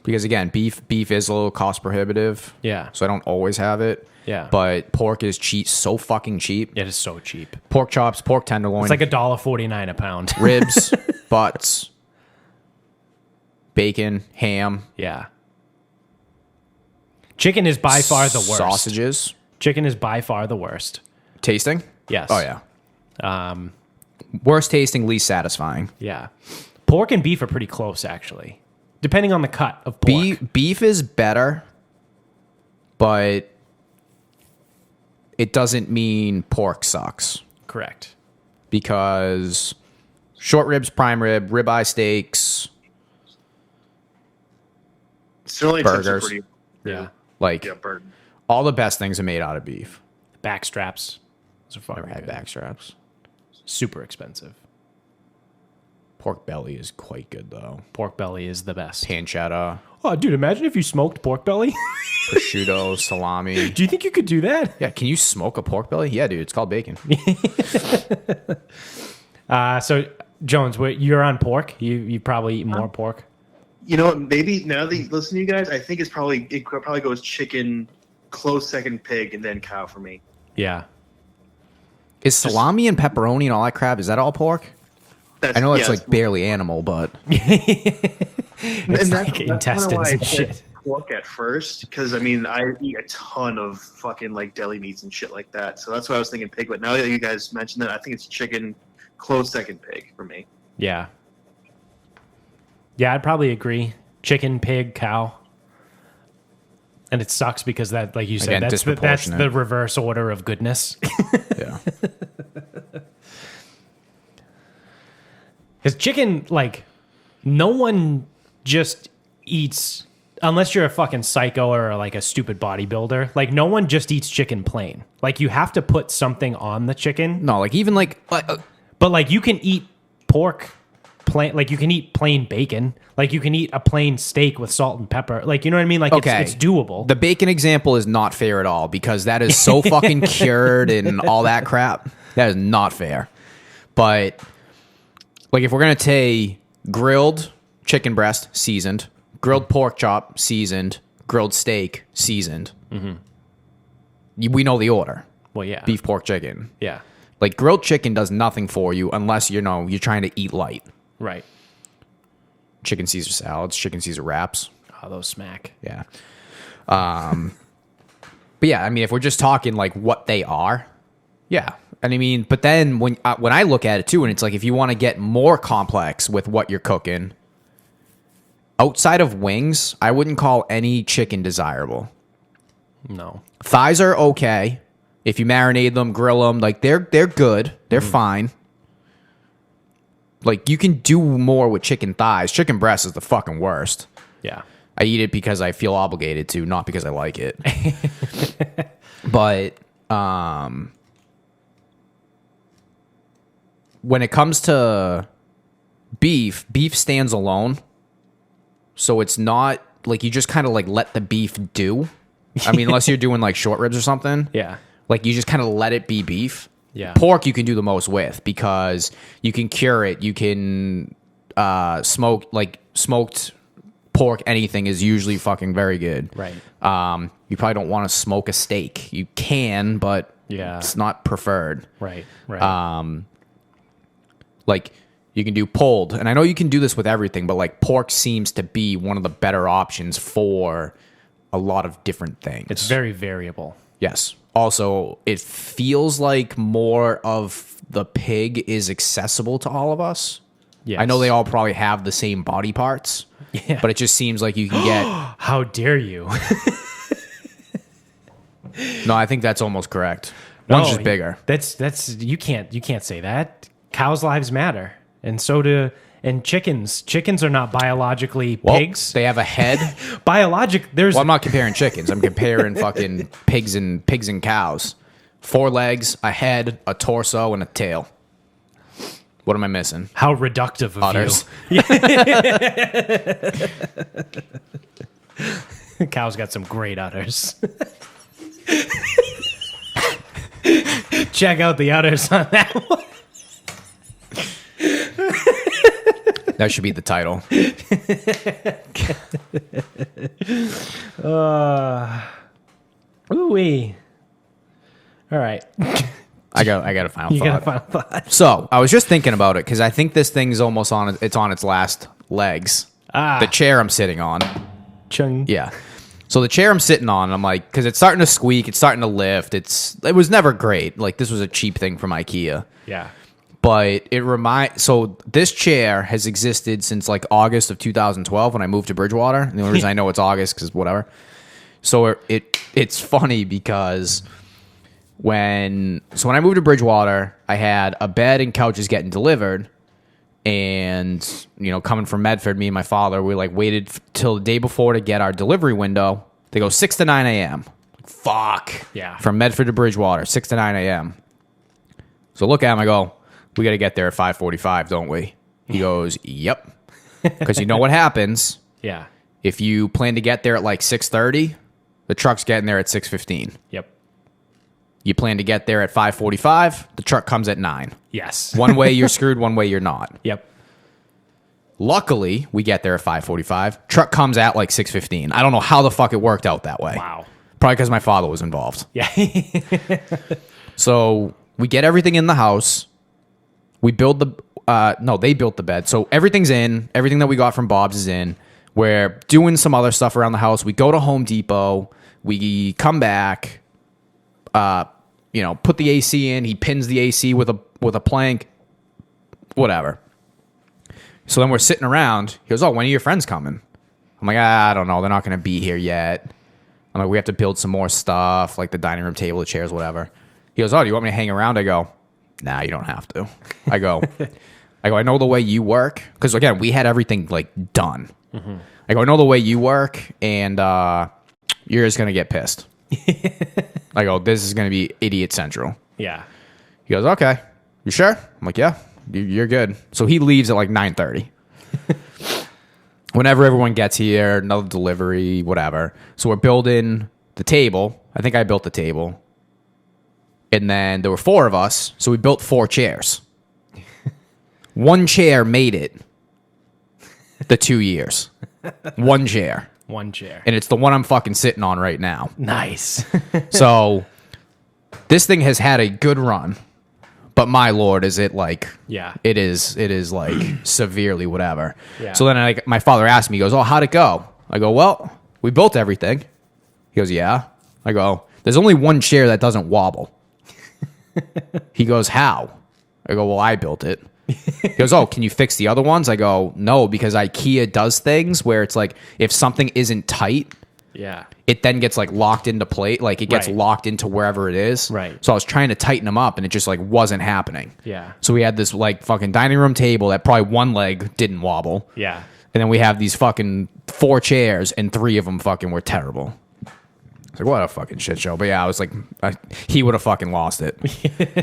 because again, beef is a little cost prohibitive. Yeah. So I don't always have it. Yeah. But pork is cheap, so fucking cheap. It is so cheap. Pork chops, pork tenderloin. It's like $1.49 a pound. Ribs, butts, bacon, ham. Yeah. Chicken is by far the worst. Sausages. Chicken is by far the worst. Tasting? Yes. Oh, yeah. Worst tasting, least satisfying. Yeah. Pork and beef are pretty close, actually, depending on the cut of pork. Beef is better, but it doesn't mean pork sucks. Correct. Because short ribs, prime rib, ribeye steaks, Sterling burgers. Pretty, Yeah. Like, yeah, burger. all the best things are made out of beef. Back straps. Those are fucking Never had good. back straps. Super expensive. Pork belly is quite good though. Pork belly is the best. Pancetta, Oh, dude, imagine if you smoked pork belly. prosciutto, salami. Do you think you could do that? Yeah, can you smoke a pork belly? Yeah, dude, it's called bacon. So, Jones, you're on pork. You probably eat more pork. You know what? Maybe now that you listen to you guys, I think it probably goes chicken, close second pig, and then cow for me. Yeah. Is salami and pepperoni and all that crap, is that all pork? I know it's like barely animal, but It's like intestines and shit. Pork at first, because I mean I eat a ton of fucking like deli meats and shit like that. So that's why I was thinking pig. But now that you guys mentioned that, I think it's chicken, close second pig for me. Yeah. Yeah, I'd probably agree. Chicken, pig, cow. And it sucks because that, like you said, Again, that's the reverse order of goodness. yeah. Because chicken, like, no one just eats, unless you're a fucking psycho or like a stupid bodybuilder, like, no one just eats chicken plain. Like, you have to put something on the chicken. No, like even like But, like, you can eat pork plain, like, you can eat plain bacon. Like, you can eat a plain steak with salt and pepper. Like, you know what I mean? Like, okay. it's doable. The bacon example is not fair at all because that is so fucking cured and all that crap. That is not fair. But like if we're gonna take grilled chicken breast seasoned, grilled pork chop seasoned, grilled steak seasoned, we know the order. Well, yeah. Beef, pork, chicken. Yeah. Like grilled chicken does nothing for you unless you're trying to eat light. Right. Chicken Caesar salads, chicken Caesar wraps. Oh, those smack. Yeah. But yeah, I mean, if we're just talking like what they are, yeah. And I mean, but then when I look at it too, and it's like if you want to get more complex with what you're cooking, outside of wings, I wouldn't call any chicken desirable. No. Thighs are okay if you marinate them, grill them. Like they're good, they're fine. Like you can do more with chicken thighs. Chicken breast is the fucking worst. Yeah. I eat it because I feel obligated to, not because I like it. But when it comes to beef stands alone. So it's not like you just kind of like let the beef do. I mean, unless you're doing like short ribs or something. Yeah. Like you just kind of let it be beef. Yeah. Pork you can do the most with because you can cure it. You can smoked pork, anything is usually fucking very good. Right. You probably don't want to smoke a steak. You can, but Yeah. it's not preferred. Right. Right. Like you can do pulled, and I know you can do this with everything, but like pork seems to be one of the better options for a lot of different things. It's very variable. Yes. Also, it feels like more of the pig is accessible to all of us. Yes. I know they all probably have the same body parts, Yeah. but it just seems like you can get... How dare you? No, I think that's almost correct. One's No, just bigger. That's you can't say that. Cows' lives matter, and so do chickens. Chickens are not biologically Well, pigs. they have a head. There's Well, I'm not comparing chickens. I'm comparing fucking pigs and cows. 4 legs, a head, a torso, and a tail. What am I missing? how reductive of Udders. you. Cow's got some great udders. Check out the udders on that one. That should be the title. Ooh-wee. All right. I got a final You thought. got a final thought. So I was just thinking about it because I think this thing's almost on its last legs. The chair I'm sitting on. Chung. Yeah. So the chair I'm sitting on, I'm like, because it's starting to squeak, it's starting to lift. It was never great. Like this was a cheap thing from IKEA. Yeah. But so this chair has existed since like August of 2012 when I moved to Bridgewater. And the only reason I know it's August because whatever. So it's funny because when I moved to Bridgewater, I had a bed and couches getting delivered. And, coming from Medford, me and my father, we like waited till the day before to get our delivery window. They go 6 to 9 a.m. Fuck. Yeah. From Medford to Bridgewater, 6 to 9 a.m. So look at him, I go, we got to get there at 5:45, don't we? He goes, yep. Because you know what happens. Yeah. If you plan to get there at like 6:30, the truck's getting there at 6:15. Yep. You plan to get there at 5:45, the truck comes at 9. Yes. One way you're screwed, one way you're not. Yep. Luckily, we get there at 5:45. Truck comes at like 6:15. I don't know how the fuck it worked out that way. Wow. Probably because my father was involved. Yeah. So we get everything in the house. We build they built the bed. So everything's in. Everything that we got from Bob's is in. We're doing some other stuff around the house. We go to Home Depot. We come back. Put the AC in. He pins the AC with a plank. Whatever. So then we're sitting around. He goes, "Oh, when are your friends coming?" I'm like, "I don't know. They're not going to be here yet." I'm like, "We have to build some more stuff, like the dining room table, the chairs, whatever." He goes, "Oh, do you want me to hang around?" I go, "Nah, you don't have to." I go, "I know the way you work." Because, again, we had everything, like, done. Mm-hmm. I go, "I know the way you work, and you're just going to get pissed." I go, "This is going to be idiot central." Yeah. He goes, "Okay. You sure?" I'm like, "Yeah, you're good." So he leaves at, like, 9:30. Whenever everyone gets here, another delivery, whatever. So we're building the table. I think I built the table. And then there were 4 of us, so we built 4 chairs. One chair made it the 2 years. One chair. One chair. And it's the one I'm fucking sitting on right now. Nice. So this thing has had a good run. But my lord, is it like, Yeah. it is like severely whatever. Yeah. So then my father asked me, he goes, "Oh, how'd it go?" I go, "Well, we built everything." He goes, "Yeah." I go, "There's only one chair that doesn't wobble." He goes, "How?" I go, "Well, I built it." He goes, "Oh, can you fix the other ones?" I go, "No, because IKEA does things where it's like, if something isn't tight, Yeah. it then gets like locked into plate, like it gets Right. locked into wherever it is." Right. So I was trying to tighten them up and it just like wasn't happening. Yeah. So we had this like fucking dining room table that probably one leg didn't wobble. Yeah. And then we have these fucking 4 chairs and 3 of them fucking were terrible. It's like, what a fucking shit show. But yeah, I was like, he would have fucking lost it.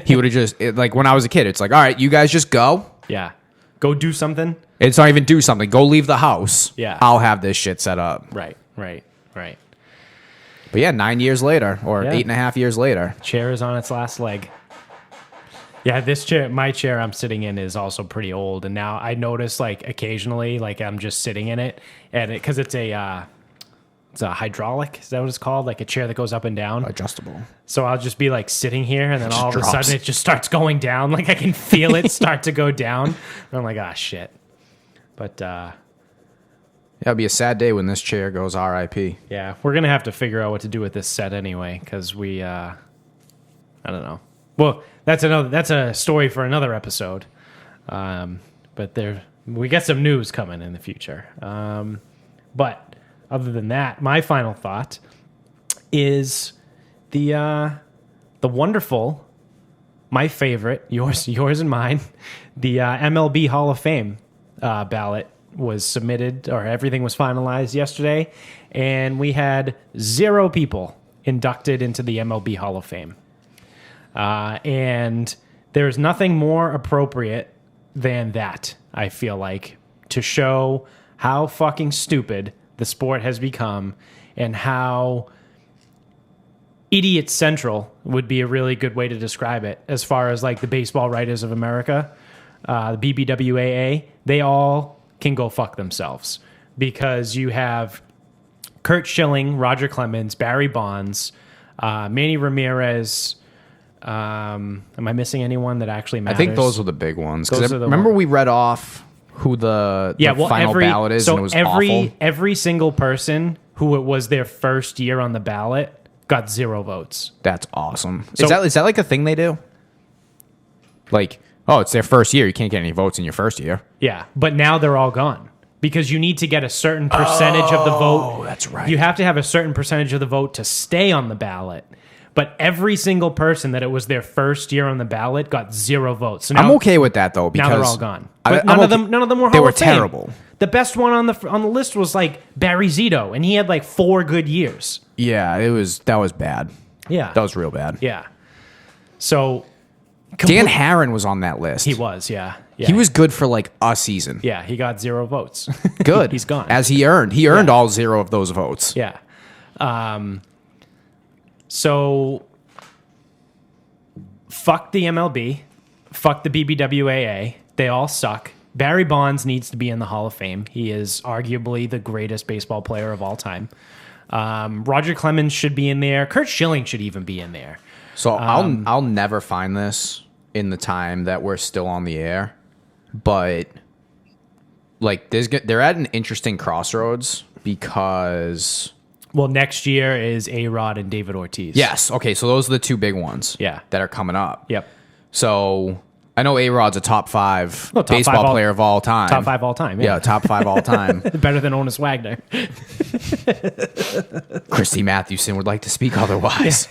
He would have just, like when I was a kid, it's like, all right, you guys just go. Yeah. Go do something. It's not even do something. Go leave the house. Yeah. I'll have this shit set up. Right. Right. Right. But yeah, 9 years later, or Yeah. 8.5 years later. Chair is on its last leg. Yeah, my chair I'm sitting in is also pretty old, and now I notice like occasionally, like I'm just sitting in it, and because it's a hydraulic, is that what it's called? Like a chair that goes up and down. Adjustable. So I'll just be like sitting here, and then all of a drops. sudden it just starts going down. Like I can feel it start to go down. And I'm like, ah, shit. But Yeah, it'll be a sad day when this chair goes RIP. yeah, we're gonna have to figure out what to do with this set anyway, because I don't know. Well, that's a story for another episode. But we got some news coming in the future. But other than that, my final thought is the wonderful, my favorite, yours and mine, the MLB Hall of Fame ballot was submitted, or everything was finalized yesterday, and we had 0 people inducted into the MLB Hall of Fame. And there's nothing more appropriate than that, I feel like, to show how fucking stupid the sport has become and how idiot central would be a really good way to describe it, as far as like the Baseball Writers of America, the BBWAA, they all can go fuck themselves, because you have Kurt Schilling, Roger Clemens, Barry Bonds, Manny Ramirez. Am I missing anyone that actually matters? I think those were the big ones. 'Cause Those are the remember ones. we read off who the final ballot is, so and it was awful. every single person who it was their first year on the ballot got 0 votes. That's awesome. So- is that like a thing they do? Like, oh, it's their first year. You can't get any votes in your first year. Yeah, but now they're all gone, because you need to get a certain percentage of the vote. Oh, that's right. You have to have a certain percentage of the vote to stay on the ballot. But every single person that it was their first year on the ballot got 0 votes. So now, I'm okay with that though, because now they're all gone. I- But I'm none of okay- them were They Hall were of Fame. terrible. The best one on the list was like Barry Zito, and he had like 4 good years. Yeah, that was bad. Yeah. That was real bad. Yeah. So Dan Harron was on that list. He was, yeah. He was good for like a season. Yeah, he got 0 votes. Good. He's gone. As he earned. He earned all 0 of those votes. Yeah. So fuck the MLB. Fuck the BBWAA. They all suck. Barry Bonds needs to be in the Hall of Fame. He is arguably the greatest baseball player of all time. Roger Clemens should be in there. Curt Schilling should even be in there. So I'll never find this in the time that we're still on the air, but like they're at an interesting crossroads because next year is A-Rod and David Ortiz. yes, okay, so those are the two big ones. Yeah. That are coming up. Yep. So I know A-Rod's a top 5 top baseball 5 player of all time. Top 5 all time. Yeah, top 5 all time. Better than Honus Wagner. Christy Mathewson would like to speak otherwise.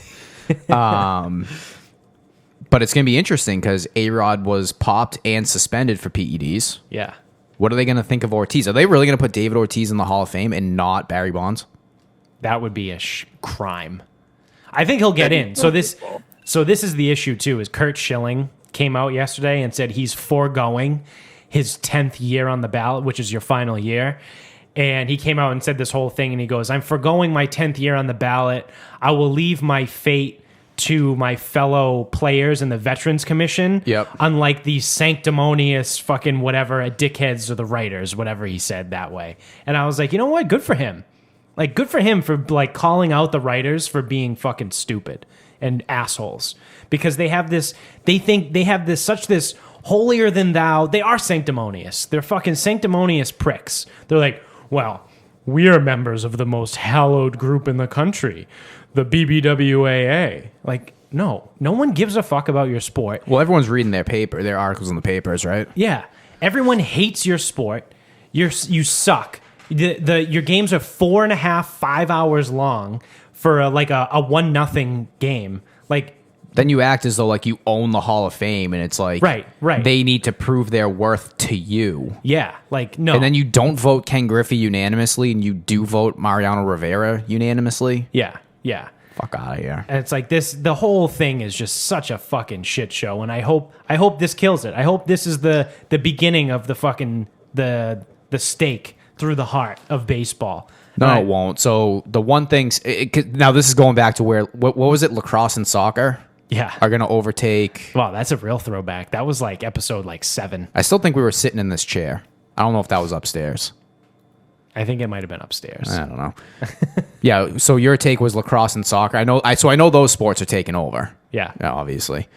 But it's going to be interesting because A-Rod was popped and suspended for PEDs. Yeah. What are they going to think of Ortiz? Are they really going to put David Ortiz in the Hall of Fame and not Barry Bonds? That would be a crime. I think he'll get in. So this is the issue too. Is Curt Schilling came out yesterday and said he's foregoing his 10th year on the ballot, which is your final year. And he came out and said this whole thing, and he goes, "I'm foregoing my 10th year on the ballot. I will leave my fate to my fellow players in the Veterans Commission. Yep. Unlike these sanctimonious fucking whatever dickheads or the writers," whatever he said that way. And I was like, you know what? Good for him. Like, good for him for like calling out the writers for being fucking stupid and assholes, because they have this. They think they have this holier than thou. They are sanctimonious. They're fucking sanctimonious pricks. They're like, well, we are members of the most hallowed group in the country, the BBWAA. Like, no one gives a fuck about your sport. Well, everyone's reading their articles in the papers, right? Yeah, everyone hates your sport. You suck. Your games are 4.5, 5 hours long for a 1-0 game. Like, Then you act as though like you own the Hall of Fame, and it's like Right. they need to prove their worth to you. yeah, like no. And then you don't vote Ken Griffey unanimously, and you do vote Mariano Rivera unanimously. yeah. Fuck out of here. And it's like this. The whole thing is just such a fucking shit show. And I hope this kills it. I hope this is the beginning of the fucking the stake through the heart of baseball. No, it won't. So the one thing now, this is going back to where what was it? Lacrosse and soccer. Yeah. Are going to overtake. Wow, that's a real throwback. That was like episode 7. I still think we were sitting in this chair. I don't know if that was upstairs. I think it might have been upstairs. I don't know. Yeah. So your take was lacrosse and soccer. I know those sports are taking over. Yeah. Obviously.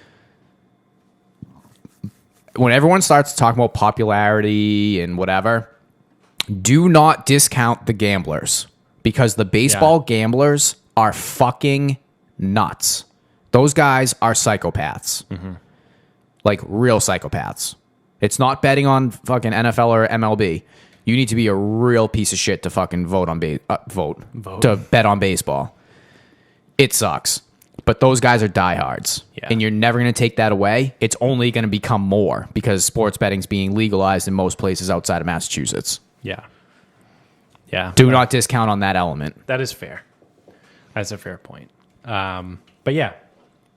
When everyone starts talking about popularity and whatever, do not discount the gamblers, because the baseball gamblers are fucking nuts. Those guys are psychopaths. Mm-hmm. Like real psychopaths. It's not betting on fucking NFL or MLB. You need to be a real piece of shit to fucking to bet on baseball. It sucks. But those guys are diehards. Yeah. And you're never going to take that away. It's only going to become more because sports betting's being legalized in most places outside of Massachusetts. Yeah. Yeah. Do not discount on that element. That is fair. That's a fair point. But yeah,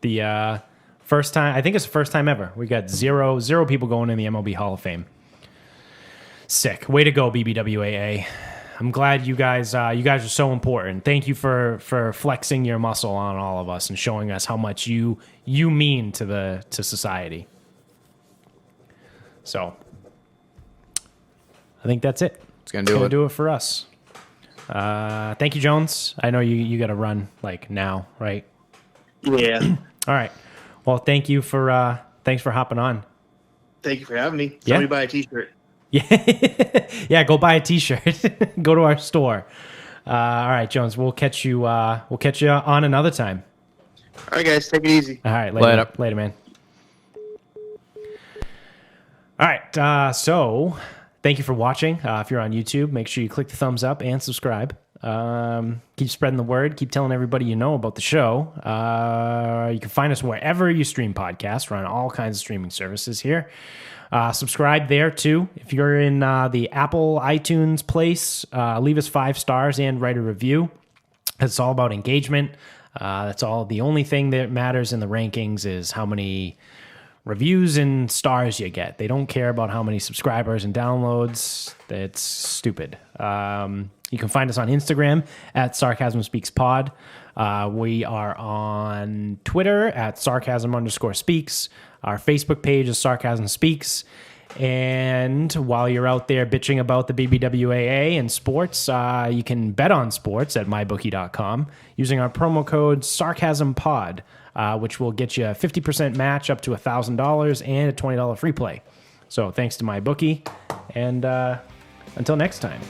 the first time, I think it's the first time ever, we got zero people going in the MLB Hall of Fame. Sick. Way to go, BBWAA. I'm glad you guys are so important. Thank you for flexing your muscle on all of us and showing us how much you mean to society. So I think that's it. It's gonna do it for us. Thank you, Jones. I know you got to run like now, right? Yeah. All right. Well, thanks for hopping on. Thank you for having me. Yeah. Somebody buy a t-shirt. Yeah, go buy a t-shirt. Go to our store. All right, Jones. We'll catch you on another time. All right, guys. Take it easy. All right, later, man. All right. So thank you for watching. If you're on YouTube, make sure you click the thumbs up and subscribe. Keep spreading the word. Keep telling everybody you know about the show. You can find us wherever you stream podcasts. We're on all kinds of streaming services here. Subscribe there too. If you're in the Apple iTunes place, leave us 5 stars and write a review. It's all about engagement. That's all. The only thing that matters in the rankings is how many reviews and stars you get. They don't care about how many subscribers and downloads. It's stupid. You can find us on Instagram at Sarcasm Speaks Pod. We are on Twitter at Sarcasm_speaks. Our Facebook page is Sarcasm Speaks. And while you're out there bitching about the BBWAA and sports, you can bet on sports at mybookie.com using our promo code SarcasmPod, which will get you a 50% match up to $1,000 and a $20 free play. So thanks to MyBookie. And until next time,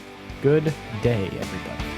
good day, everybody.